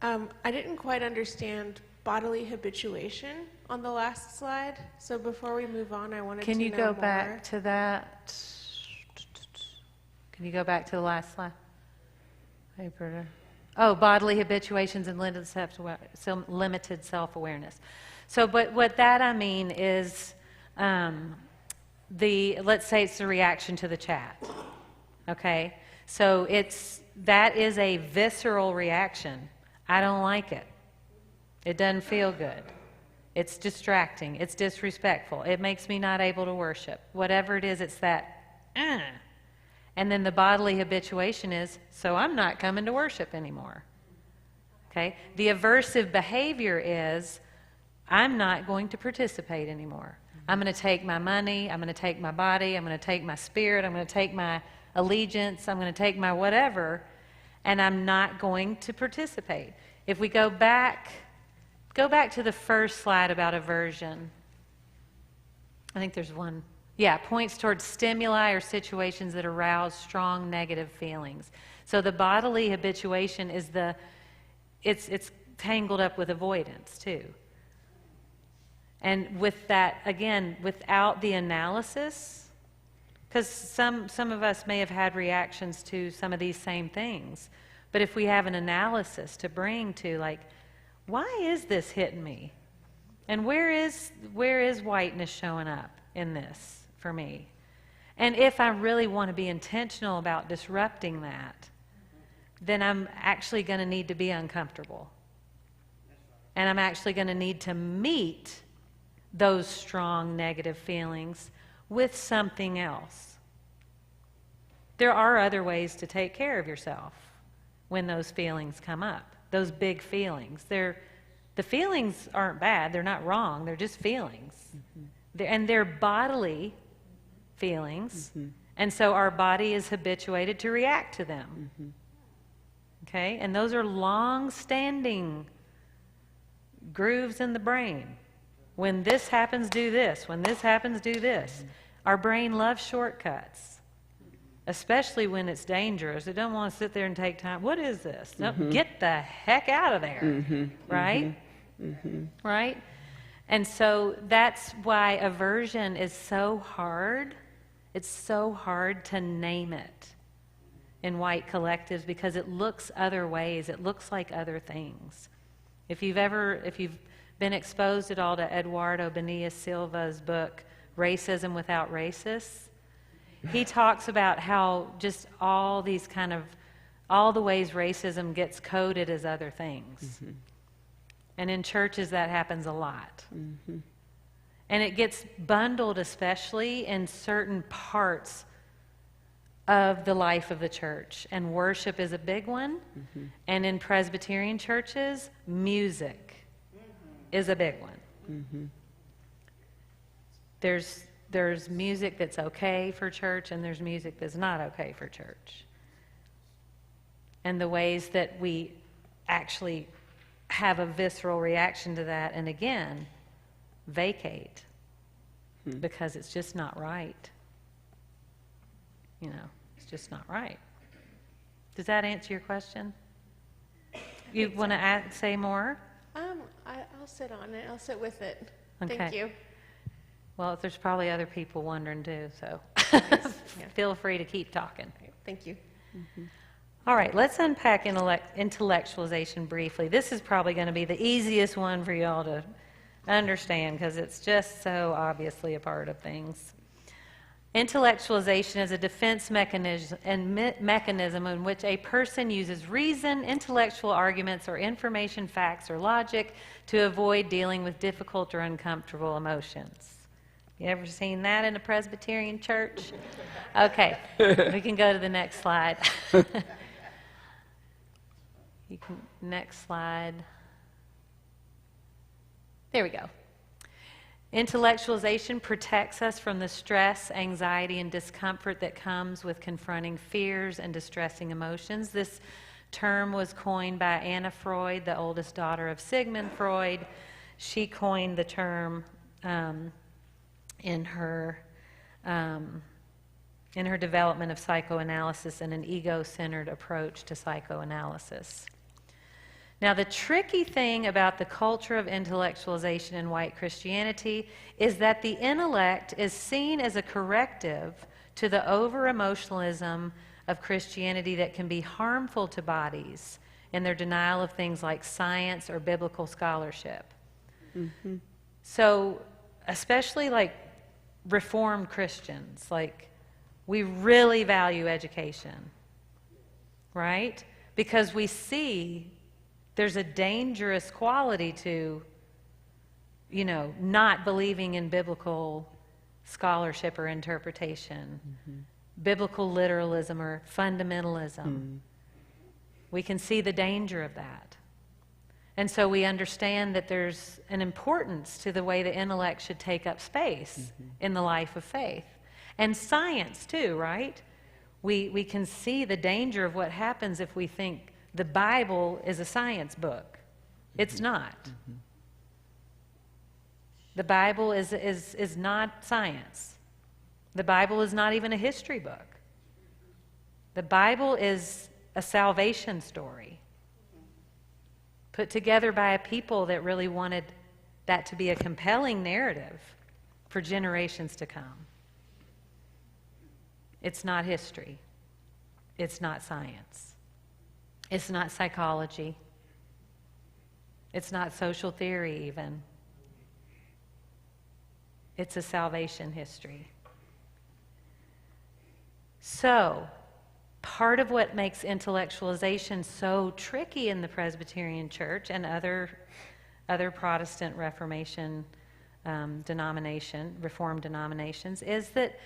about... I didn't quite understand bodily habituation on the last slide. So before we move on, I wanted to know more. Can you go back to that? Can you go back to the last slide? Oh, bodily habituations and limited self-awareness. So, but what that I mean is let's say it's the reaction to the chat. Okay? So that is a visceral reaction. I don't like it. It doesn't feel good. It's distracting. It's disrespectful. It makes me not able to worship. Whatever it is, it's that. And then the bodily habituation is, so I'm not coming to worship anymore. Okay? The aversive behavior is, I'm not going to participate anymore. I'm going to take my money. I'm going to take my body. I'm going to take my spirit. I'm going to take my allegiance. I'm going to take my whatever, and I'm not going to participate. If we go back to the first slide about aversion. I think there's one. Yeah, points towards stimuli or situations that arouse strong negative feelings. So the bodily habituation is it's tangled up with avoidance too. And with that, again, without the analysis, because some of us may have had reactions to some of these same things, but if we have an analysis to bring to, like, why is this hitting me? And where is whiteness showing up in this for me? And if I really want to be intentional about disrupting that, then I'm actually going to need to be uncomfortable. And I'm actually going to need to meet those strong negative feelings with something else. There are other ways to take care of yourself when those feelings come up. Those big feelings. The feelings aren't bad. They're not wrong. They're just feelings. And they're bodily feelings. And so our body is habituated to react to them. Okay? And those are long-standing grooves in the brain. When this happens, do this. When this happens, do this. Our brain loves shortcuts, especially when it's dangerous. It don't want to sit there and take time. What is this? No, get the heck out of there. Right? Right? And so that's why aversion is so hard. It's so hard to name it in white collectives because it looks other ways. It looks like other things. If you've been exposed at all to Eduardo Bonilla Silva's book, Racism Without Racists, he talks about how just all the ways racism gets coded as other things. And in churches that happens a lot. And it gets bundled especially in certain parts of the life of the church. And worship is a big one. And in Presbyterian churches, music is a big one. There's music that's okay for church, and there's music that's not okay for church. And the ways that we actually have a visceral reaction to that, and again, vacate because it's just not right. You know, it's just not right. Does that answer your question? You want to say more? I'll sit on it. I'll sit with it. Okay. Thank you. Well, there's probably other people wondering too, so feel free to keep talking. Thank you. All right, let's unpack intellectualization briefly. This is probably going to be the easiest one for y'all to understand because it's just so obviously a part of things. Intellectualization is a defense mechanism in which a person uses reason, intellectual arguments, or information, facts, or logic to avoid dealing with difficult or uncomfortable emotions. You ever seen that in a Presbyterian church? Okay, we can go to the next slide. Next slide. There we go. Intellectualization protects us from the stress, anxiety, and discomfort that comes with confronting fears and distressing emotions. This term was coined by Anna Freud, the oldest daughter of Sigmund Freud. She coined the term in her development of psychoanalysis and an ego-centered approach to psychoanalysis. Now, the tricky thing about the culture of intellectualization in white Christianity is that the intellect is seen as a corrective to the over-emotionalism of Christianity that can be harmful to bodies in their denial of things like science or biblical scholarship. So, especially like Reformed Christians, like we really value education, right? Because we see there's a dangerous quality to, you know, not believing in biblical scholarship or interpretation, biblical literalism or fundamentalism. We can see the danger of that. And so we understand that there's an importance to the way the intellect should take up space in the life of faith. And science too, right? We can see the danger of what happens if we think the Bible is a science book. It's not. The Bible is not science. The Bible is not even a history book. The Bible is a salvation story put together by a people that really wanted that to be a compelling narrative for generations to come. It's not history. It's not science. It's not psychology. It's not social theory even. It's a salvation history. So, part of what makes intellectualization so tricky in the Presbyterian Church and other Protestant Reformation Reformed denominations is that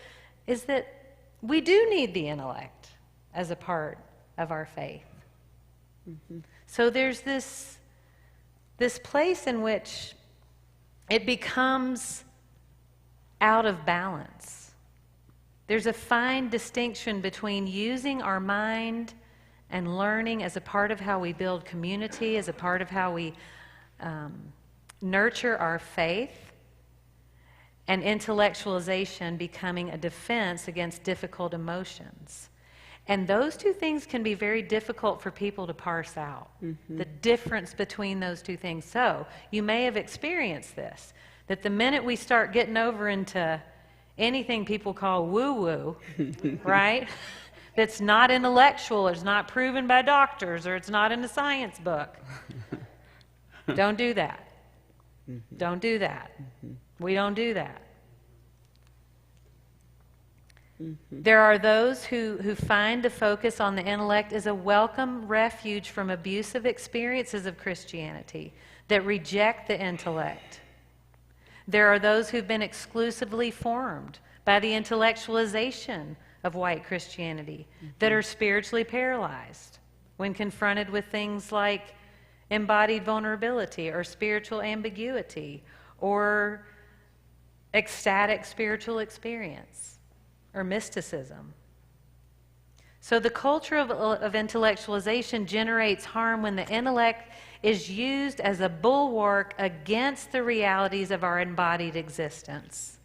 we do need the intellect as a part of our faith. So there's this this place in which it becomes out of balance. There's a fine distinction between using our mind and learning as a part of how we build community, as a part of how we nurture our faith, and intellectualization becoming a defense against difficult emotions. And those two things can be very difficult for people to parse out, the difference between those two things. So you may have experienced this, that the minute we start getting over into anything people call woo-woo, right? That's not intellectual, it's not proven by doctors, or it's not in a science book. Don't do that. Don't do that. We don't do that. There are those who find the focus on the intellect as a welcome refuge from abusive experiences of Christianity that reject the intellect. There are those who've been exclusively formed by the intellectualization of white Christianity that are spiritually paralyzed when confronted with things like embodied vulnerability or spiritual ambiguity or ecstatic spiritual experience or mysticism. So the culture of intellectualization generates harm when the intellect is used as a bulwark against the realities of our embodied existence.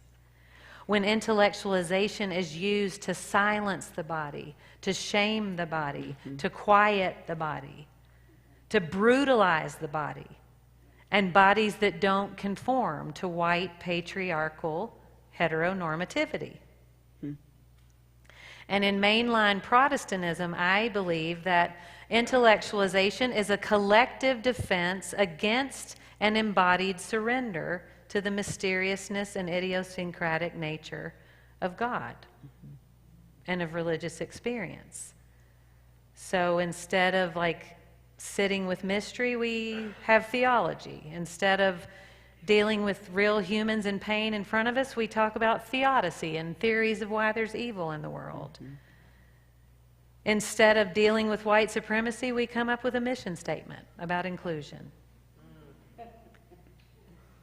When intellectualization is used to silence the body, to shame the body, to quiet the body, to brutalize the body, and bodies that don't conform to white patriarchal heteronormativity. And in mainline Protestantism, I believe that intellectualization is a collective defense against an embodied surrender to the mysteriousness and idiosyncratic nature of God and of religious experience. So instead of like sitting with mystery, we have theology. Instead of dealing with real humans in pain in front of us, we talk about theodicy and theories of why there's evil in the world. Instead of dealing with white supremacy, we come up with a mission statement about inclusion.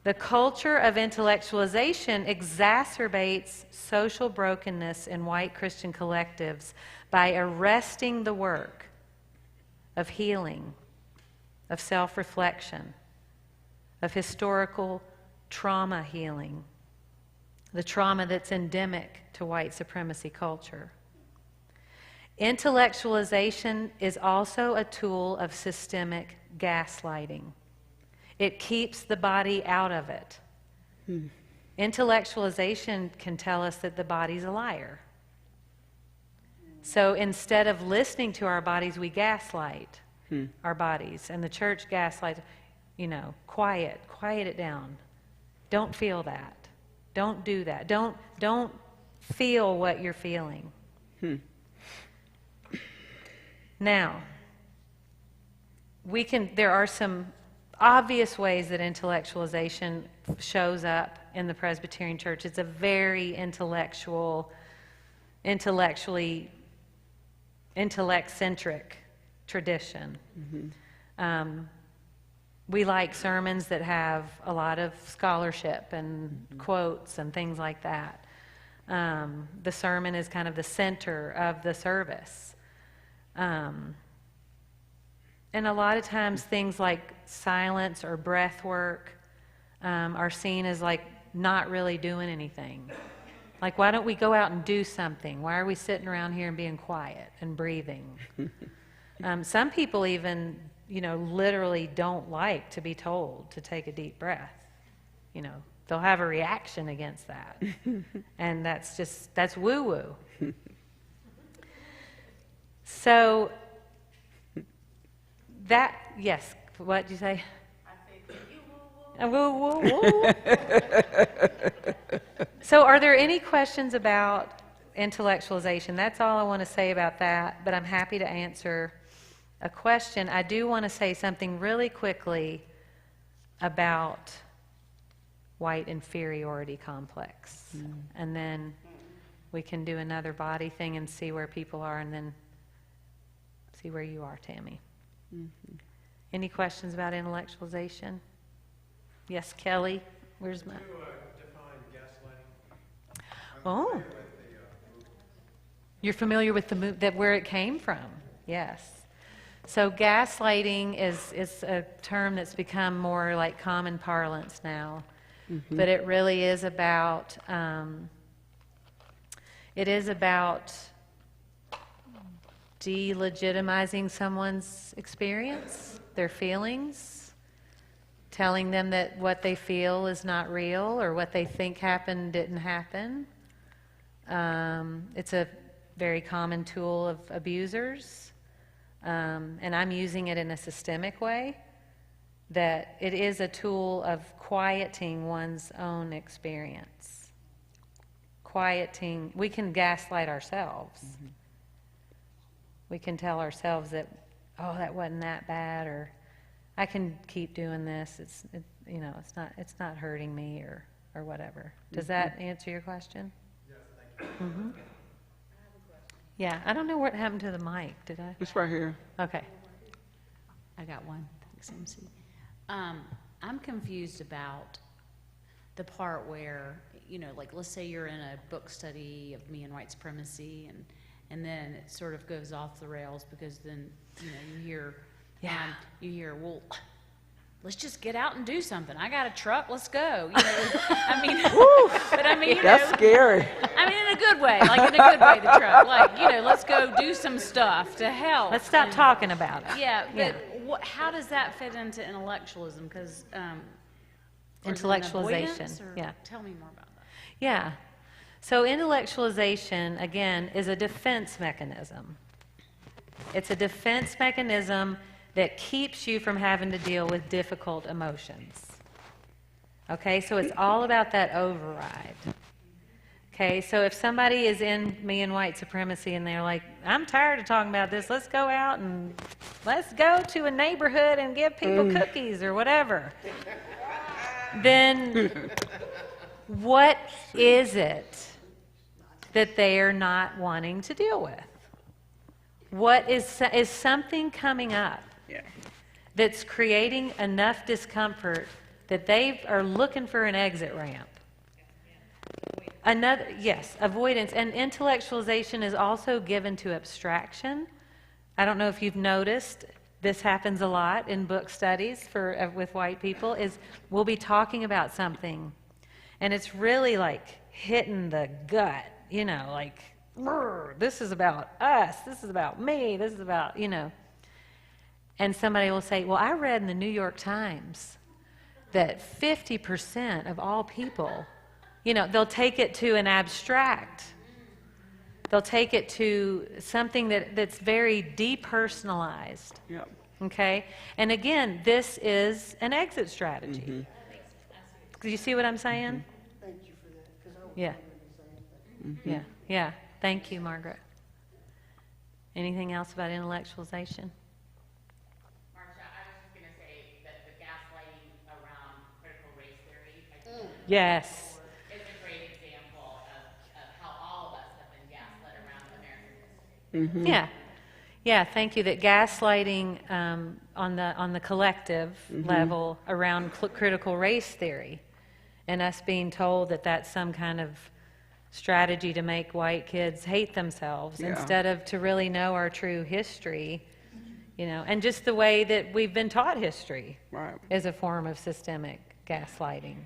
The culture of intellectualization exacerbates social brokenness in white Christian collectives by arresting the work of healing, of self-reflection, of historical trauma healing, the trauma that's endemic to white supremacy culture. Intellectualization is also a tool of systemic gaslighting. It keeps the body out of it. Intellectualization can tell us that the body's a liar. So instead of listening to our bodies, we gaslight our bodies. And the church gaslights, quiet it down. Don't feel that. Don't do that. Don't feel what you're feeling. Now, there are some obvious ways that intellectualization shows up in the Presbyterian Church. It's a very intellectually intellect-centric tradition. We like sermons that have a lot of scholarship and quotes and things like that. The sermon is kind of the center of the service. And a lot of times things like silence or breath work are seen as like not really doing anything. Like, why don't we go out and do something? Why are we sitting around here and being quiet and breathing? Some people even, literally don't like to be told to take a deep breath. They'll have a reaction against that. And that's woo-woo. So yes, what did you say? I said, woo-woo. So are there any questions about intellectualization? That's all I want to say about that, but I'm happy to answer a question. I do want to say something really quickly about white inferiority complex. And then we can do another body thing and see where people are, and then see where you are, Tami. Any questions about intellectualization? Yes, Kelly. Where's my? Oh. You're familiar with that where it came from? Yes. So gaslighting is a term that's become more like common parlance now, but it really is about delegitimizing someone's experience, their feelings, telling them that what they feel is not real or what they think happened didn't happen. It's a very common tool of abusers, and I'm using it in a systemic way, that it is a tool of quieting one's own experience. Quieting, we can gaslight ourselves. We can tell ourselves that, oh, that wasn't that bad, or I can keep doing this. It's not hurting me, or whatever. Does that answer your question? Yes, thank you. Yeah, I don't know what happened to the mic. Did I? It's right here. Okay. I got one. Thanks, MC. I'm confused about the part where, like, let's say you're in a book study of me and white supremacy, and then it sort of goes off the rails because then, you hear, well, let's just get out and do something. I got a truck, let's go. I mean, that's scary. I mean, in a good way, like in a good way, the truck. Like, let's go do some stuff to help. Let's stop talking about it. Yeah, but how does that fit into intellectualism? Because intellectualization, yeah. Tell me more about that. Yeah. So intellectualization, again, is a defense mechanism. It's a defense mechanism that keeps you from having to deal with difficult emotions. Okay, so it's all about that override. Okay, so if somebody is in me and white supremacy and they're like, I'm tired of talking about this, let's go out and let's go to a neighborhood and give people cookies or whatever, then what is it that they are not wanting to deal with? What is something coming up that's creating enough discomfort that they are looking for an exit ramp? Avoidance. And intellectualization is also given to abstraction. I don't know if you've noticed, this happens a lot in book studies with white people, is we'll be talking about something and it's really like hitting the gut, like, this is about us, this is about me, this is about, And somebody will say, well, I read in the New York Times that 50% of all people, they'll take it to an abstract. They'll take it to something that's very depersonalized. Yep. Okay? And again, this is an exit strategy. Do you see what I'm saying? Thank you for that. 'Cause I don't Yeah. remember saying that. Yeah. Thank you, Margaret. Anything else about intellectualization? Marcia, I was just going to say that the gaslighting around critical race theory, I think Yes. is a great example of how all of us have been gaslit around American history. Yeah, thank you. That gaslighting on the collective level around critical race theory, and us being told that that's some kind of strategy to make white kids hate themselves instead of to really know our true history, and just the way that we've been taught history is a form of systemic gaslighting.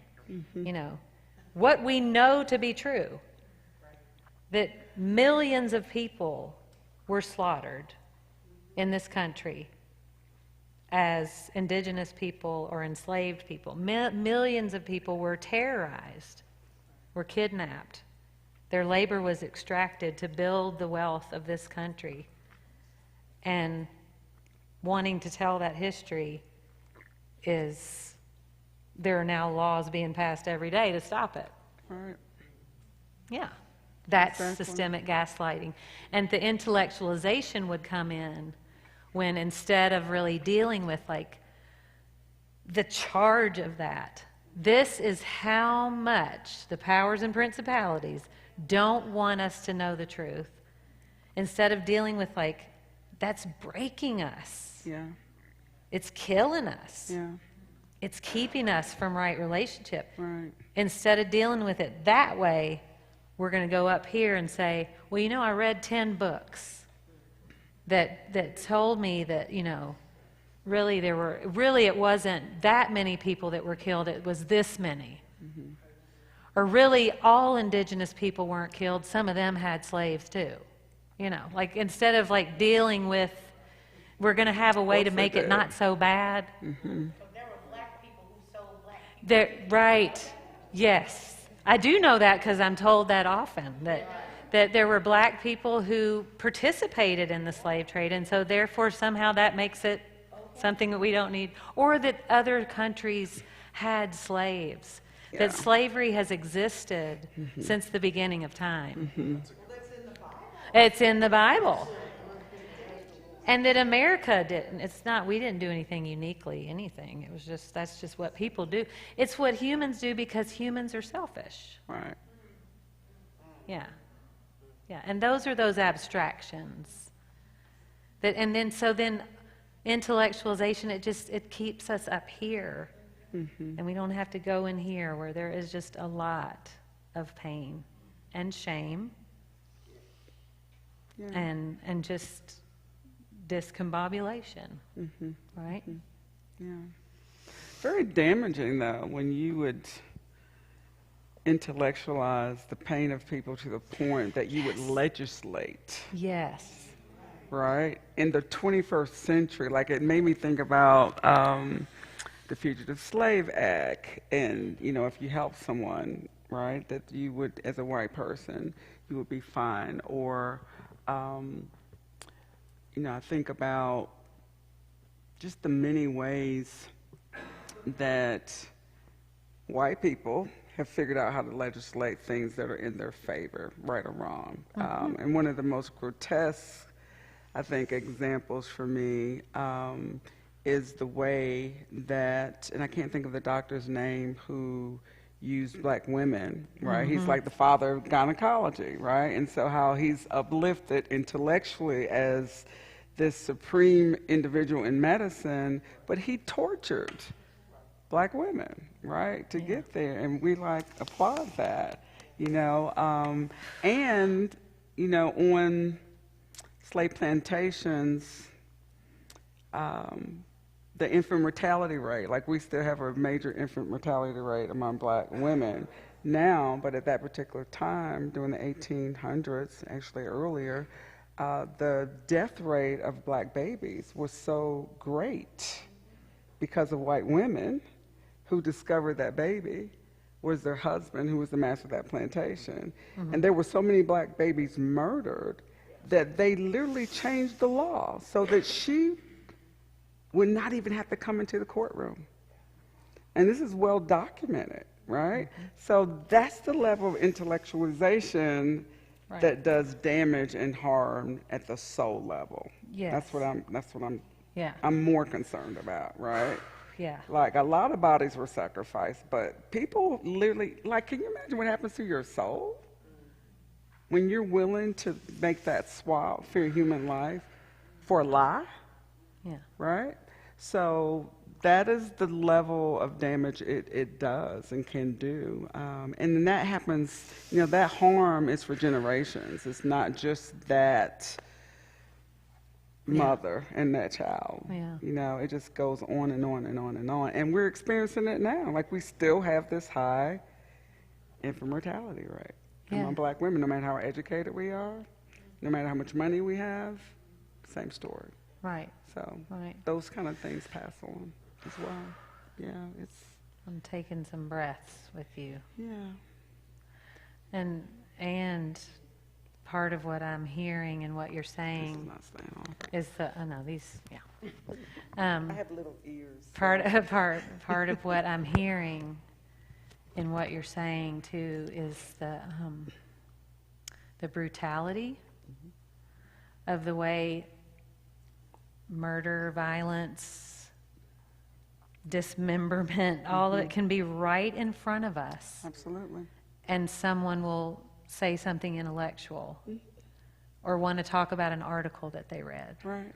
What we know to be true, that millions of people were slaughtered in this country as indigenous people or enslaved people. Millions of people were terrorized, were kidnapped. Their labor was extracted to build the wealth of this country. And wanting to tell that history is, there are now laws being passed every day to stop it. Right. Yeah. That's systemic gaslighting. And the intellectualization would come in when, instead of really dealing with like the charge of that, this is how much the powers and principalities don't want us to know the truth. Instead of dealing with like, that's breaking us. Yeah. It's killing us. Yeah. It's keeping us from right relationship. Right. Instead of dealing with it that way, we're going to go up here and say, well, you know, I read 10 books that told me that, you know, really it wasn't that many people that were killed, it was this many. Mm-hmm. Or really all indigenous people weren't killed, some of them had slaves too. You know, like instead of like dealing with, we're going to have a way to make it not so bad. Mm-hmm. Right, yes. I do know that because I'm told that often, that there were black people who participated in the slave trade, and so therefore somehow that makes it something that we don't need. Or that other countries had slaves, that slavery has existed since the beginning of time. Mm-hmm. It's in the Bible. And that America didn't. We didn't do anything uniquely, anything. It was just, that's just what people do. It's what humans do because humans are selfish. Right. Yeah. Yeah. And those are those abstractions. And then intellectualization, it keeps us up here. Mm-hmm. And we don't have to go in here where there is just a lot of pain and shame. Yeah. And just discombobulation, right? Yeah. Very damaging, though, when you would intellectualize the pain of people to the point that you would legislate. Yes. Right? In the 21st century, like it made me think about the Fugitive Slave Act, and, you know, if you help someone, right, that you would, as a white person, you would be fine, or you know, I think about just the many ways that white people have figured out how to legislate things that are in their favor, right or wrong. And one of the most grotesque, I think, examples for me is the way that, and I can't think of the doctor's name who used black women, right? He's like the father of gynecology, right? And so how he's uplifted intellectually as this supreme individual in medicine, but he tortured black women, right, to get there. And we like applaud that, you know. And, you know, on slave plantations, the infant mortality rate, like we still have a major infant mortality rate among black women now, but at that particular time, during the 1800s, actually earlier, the death rate of black babies was so great because of white women who discovered that baby was their husband who was the master of that plantation. And there were so many black babies murdered that they literally changed the law so that she would not even have to come into the courtroom. And this is well documented, right? So that's the level of intellectualization that does damage and harm at the soul level. Yes. That's what I'm more concerned about, right? Yeah. Like a lot of bodies were sacrificed, but people literally, like, can you imagine what happens to your soul when you're willing to make that swap for your human life for a lie? Yeah. Right? So that is the level of damage it does and can do. And then that happens, you know, that harm is for generations. It's not just that mother and that child. Yeah. You know, it just goes on and on and on and on. And we're experiencing it now. Like, we still have this high infant mortality rate among black women, no matter how educated we are, no matter how much money we have, same story. Right. So those kind of things pass on as well. Yeah, I'm taking some breaths with you. Yeah. And part of what I'm hearing and what you're saying is I have little ears. Part of what I'm hearing in what you're saying too is the brutality of the way murder, violence, dismemberment, all of it can be right in front of us. Absolutely. And someone will say something intellectual or want to talk about an article that they read. Right.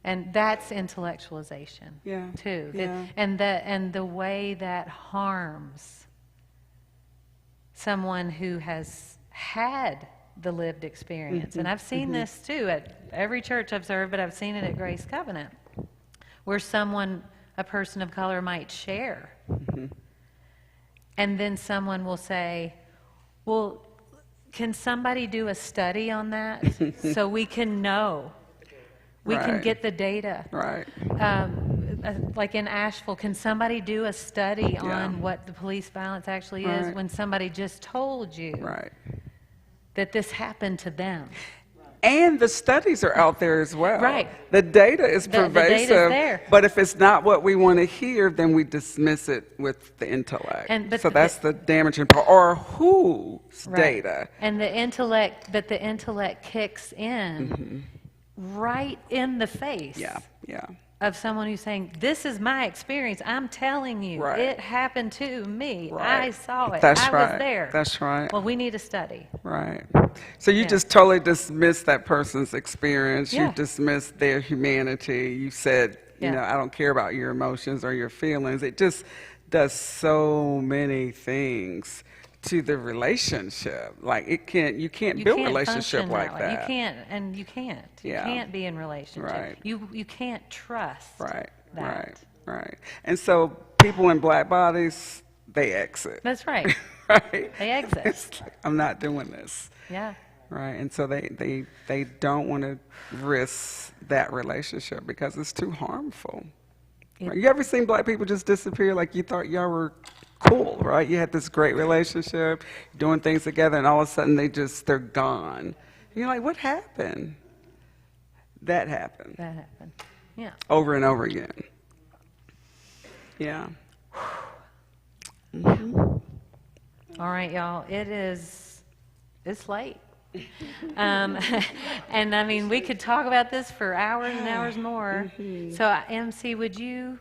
And that's intellectualization, Yeah, too. yeah. And the way that harms someone who has had the lived experience. And I've seen this, too, at every church I've served, but I've seen it at Grace Covenant, where a person of color might share. And then someone will say, well, can somebody do a study on that so we can know? We can Right. get the data. Right. Like in Asheville, can somebody do a study Yeah. on what the police violence actually Right. is when somebody just told you Right. that this happened to them? And the studies are out there as well. Right. The data is The data's pervasive. there. But if it's not what we want to hear, then we dismiss it with the intellect. But so that's the damaging part. Or whose data? And the intellect kicks in right in the face Yeah. of someone who's saying, this is my experience. I'm telling you, Right. it happened to me. Right. I saw it. That's I right. was there. That's right. Well, we need a study. Right. So you Yeah. just totally dismiss that person's experience. Yeah. You dismiss their humanity. You said, Yeah. I don't care about your emotions or your feelings. It just does so many things to the relationship. Like you can't build a relationship function like way. that. You can't. You Yeah. can't be in relationship. Right. You can't trust. Right. that. Right. And so people in black bodies, they exit. That's right. Right. They exit. It's like, I'm not doing this. Yeah. Right. And so they don't want to risk that relationship because it's too harmful. Right? You ever seen black people just disappear like you thought y'all were cool, right? You had this great relationship, doing things together, and all of a sudden they're gone. And you're like, what happened? That happened. That happened. Yeah. Over and over again. Yeah. All right, y'all. It's late. And I mean, we could talk about this for hours and hours more. So, MC, would you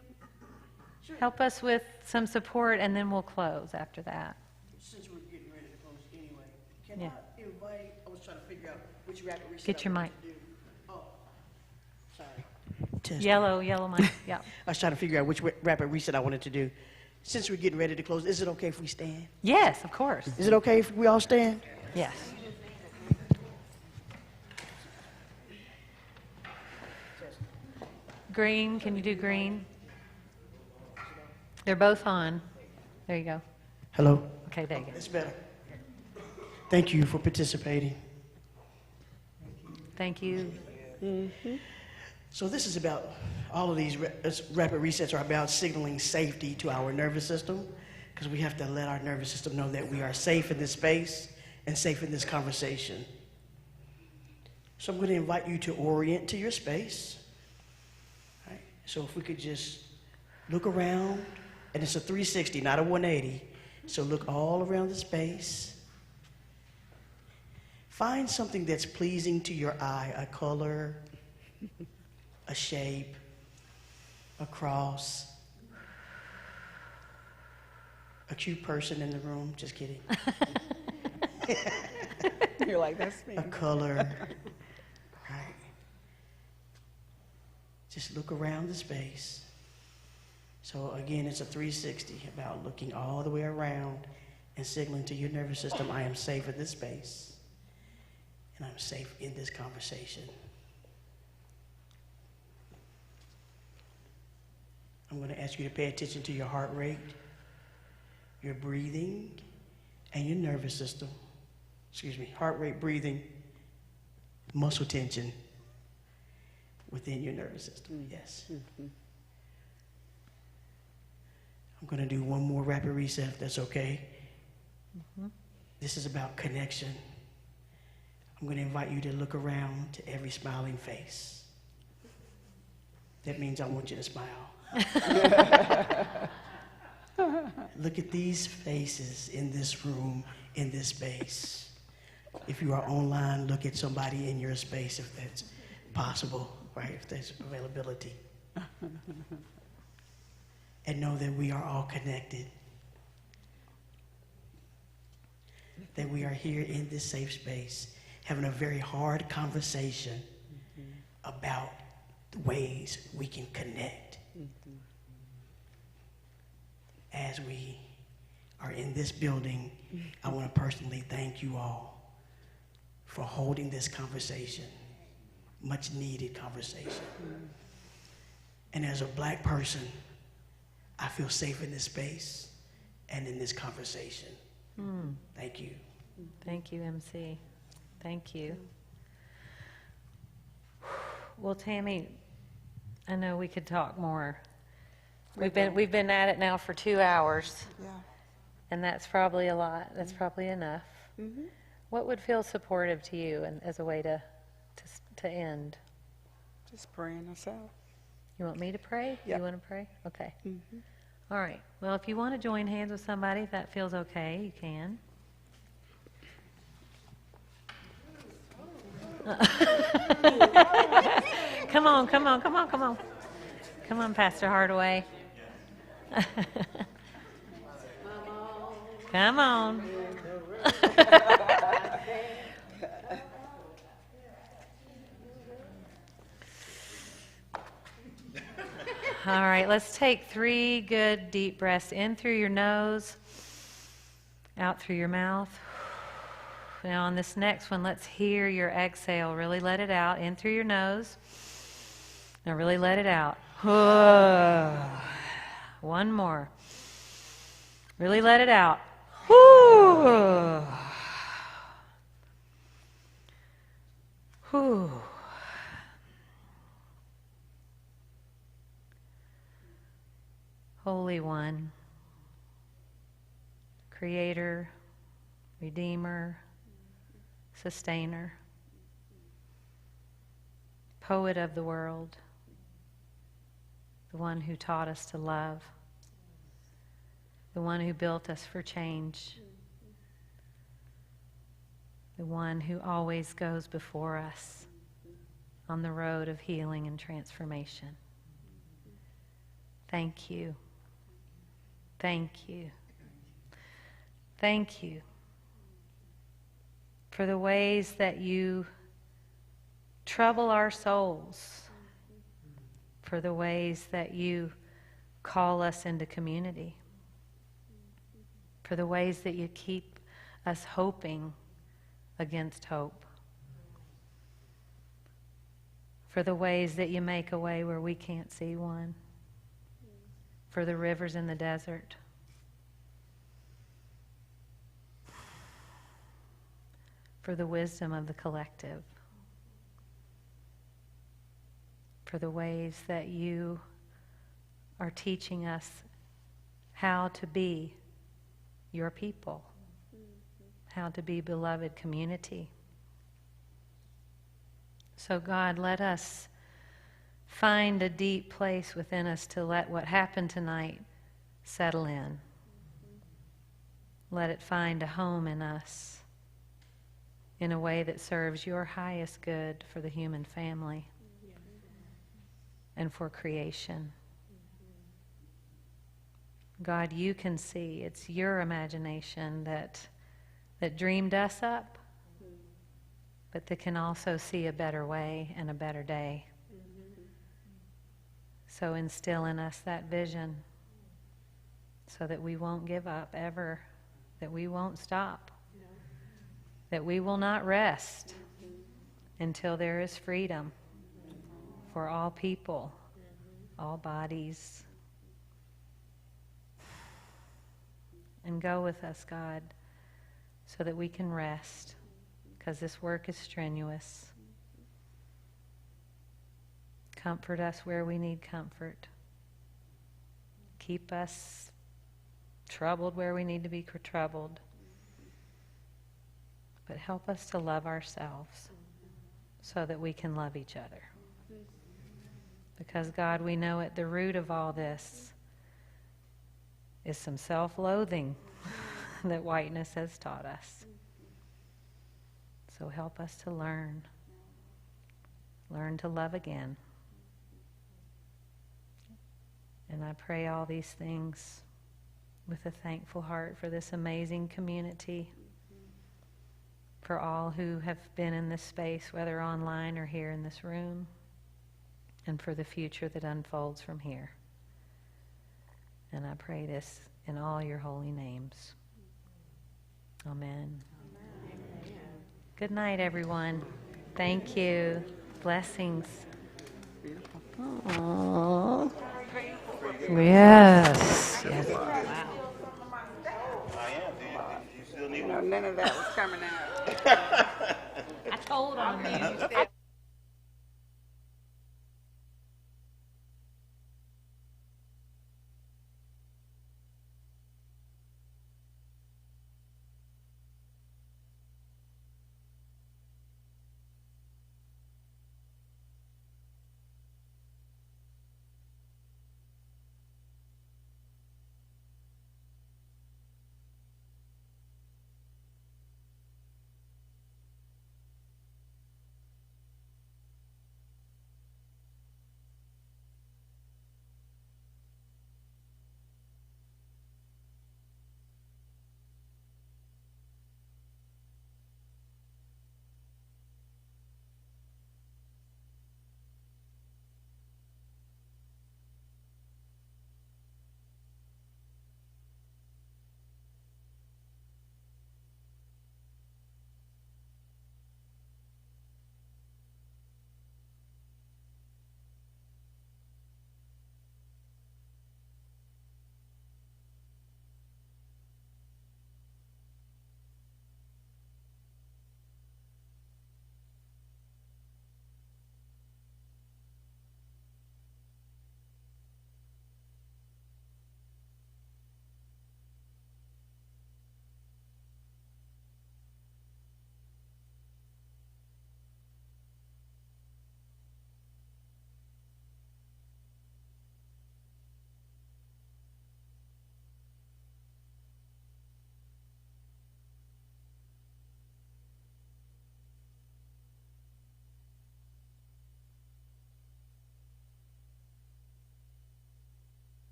help us with some support, and then we'll close after that. Since we're getting ready to close anyway, can Yeah. I invite, I was trying to figure out which rapid reset Get your I mic. wanted to do. Oh, sorry. Testing. Yellow mic. Yeah. I was trying to figure out which rapid reset I wanted to do. Since we're getting ready to close, is it okay if we stand? Yes, of course. Is it okay if we all stand? Yes. Green, can you do green? They're both on. There you go. Hello? Okay, there you go. It's better. Thank you for participating. Thank you. So this is about, all of these rapid resets are about signaling safety to our nervous system, because we have to let our nervous system know that we are safe in this space and safe in this conversation. So I'm going to invite you to orient to your space. All right? So if we could just look around, and it's a 360, not a 180. So look all around the space. Find something that's pleasing to your eye, a color, a shape, a cross, a cute person in the room. Just kidding. You're like, that's me. A color. Right. Just look around the space. So again, it's a 360, about looking all the way around and signaling to your nervous system, I am safe in this space, and I'm safe in this conversation. I'm going to ask you to pay attention to your heart rate, your breathing, and your nervous system. Excuse me, heart rate, breathing, muscle tension within your nervous system. Yes. I'm going to do one more rapid reset, if that's okay. This is about connection. I'm going to invite you to look around to every smiling face. That means I want you to smile. Look at these faces in this room, in this space. If you are online, look at somebody in your space if that's possible, right? If there's availability. And know that we are all connected. That we are here in this safe space, having a very hard conversation about ways we can connect. As we are in this building, I want to personally thank you all for holding this conversation, much needed conversation. And as a Black person, I feel safe in this space and in this conversation. Thank you. Thank you, MC. Thank you. Well, Tami, I know we could talk more. We've been at it now for 2 hours. Yeah. And that's probably a lot. That's probably enough. Mm-hmm. What would feel supportive to you and as a way to end? Just praying us out. You want me to pray? Yep. You want to pray? Okay. Mm-hmm. All right. Well, if you want to join hands with somebody, if that feels okay, you can. Come on. Come on, Pastor Hardaway. Come on. All right, let's take 3 good deep breaths in through your nose, out through your mouth. Now on this next one, let's hear your exhale. Really let it out, in through your nose. Now really let it out. One more. Really let it out. Whew. Whew. Holy One, Creator, Redeemer, Sustainer, Poet of the world, the one who taught us to love, the one who built us for change, the one who always goes before us on the road of healing and transformation. Thank you. Thank you. Thank you for the ways that you trouble our souls, for the ways that you call us into community, for the ways that you keep us hoping against hope, for the ways that you make a way where we can't see one, for the rivers in the desert, for the wisdom of the collective, for the ways that you are teaching us how to be your people, how to be beloved community. So God, let us find a deep place within us to let what happened tonight settle in. Let it find a home in us in a way that serves your highest good for the human family and for creation. God, you can see. It's your imagination that dreamed us up, but that can also see a better way and a better day. So instill in us that vision so that we won't give up ever, that we won't stop, that we will not rest until there is freedom for all people, all bodies. And go with us, God, so that we can rest, because this work is strenuous. Comfort us where we need comfort. Keep us troubled where we need to be troubled. But help us to love ourselves so that we can love each other. Because, God, we know at the root of all this is some self-loathing that whiteness has taught us. So help us to learn to love again. And I pray all these things with a thankful heart for this amazing community, for all who have been in this space, whether online or here in this room. and for the future that unfolds from here. And I pray this in all your holy names. Amen. Good night, everyone. Thank you. Blessings. Aww. Yes. Yes. Wow. None of that was coming out. I told on you.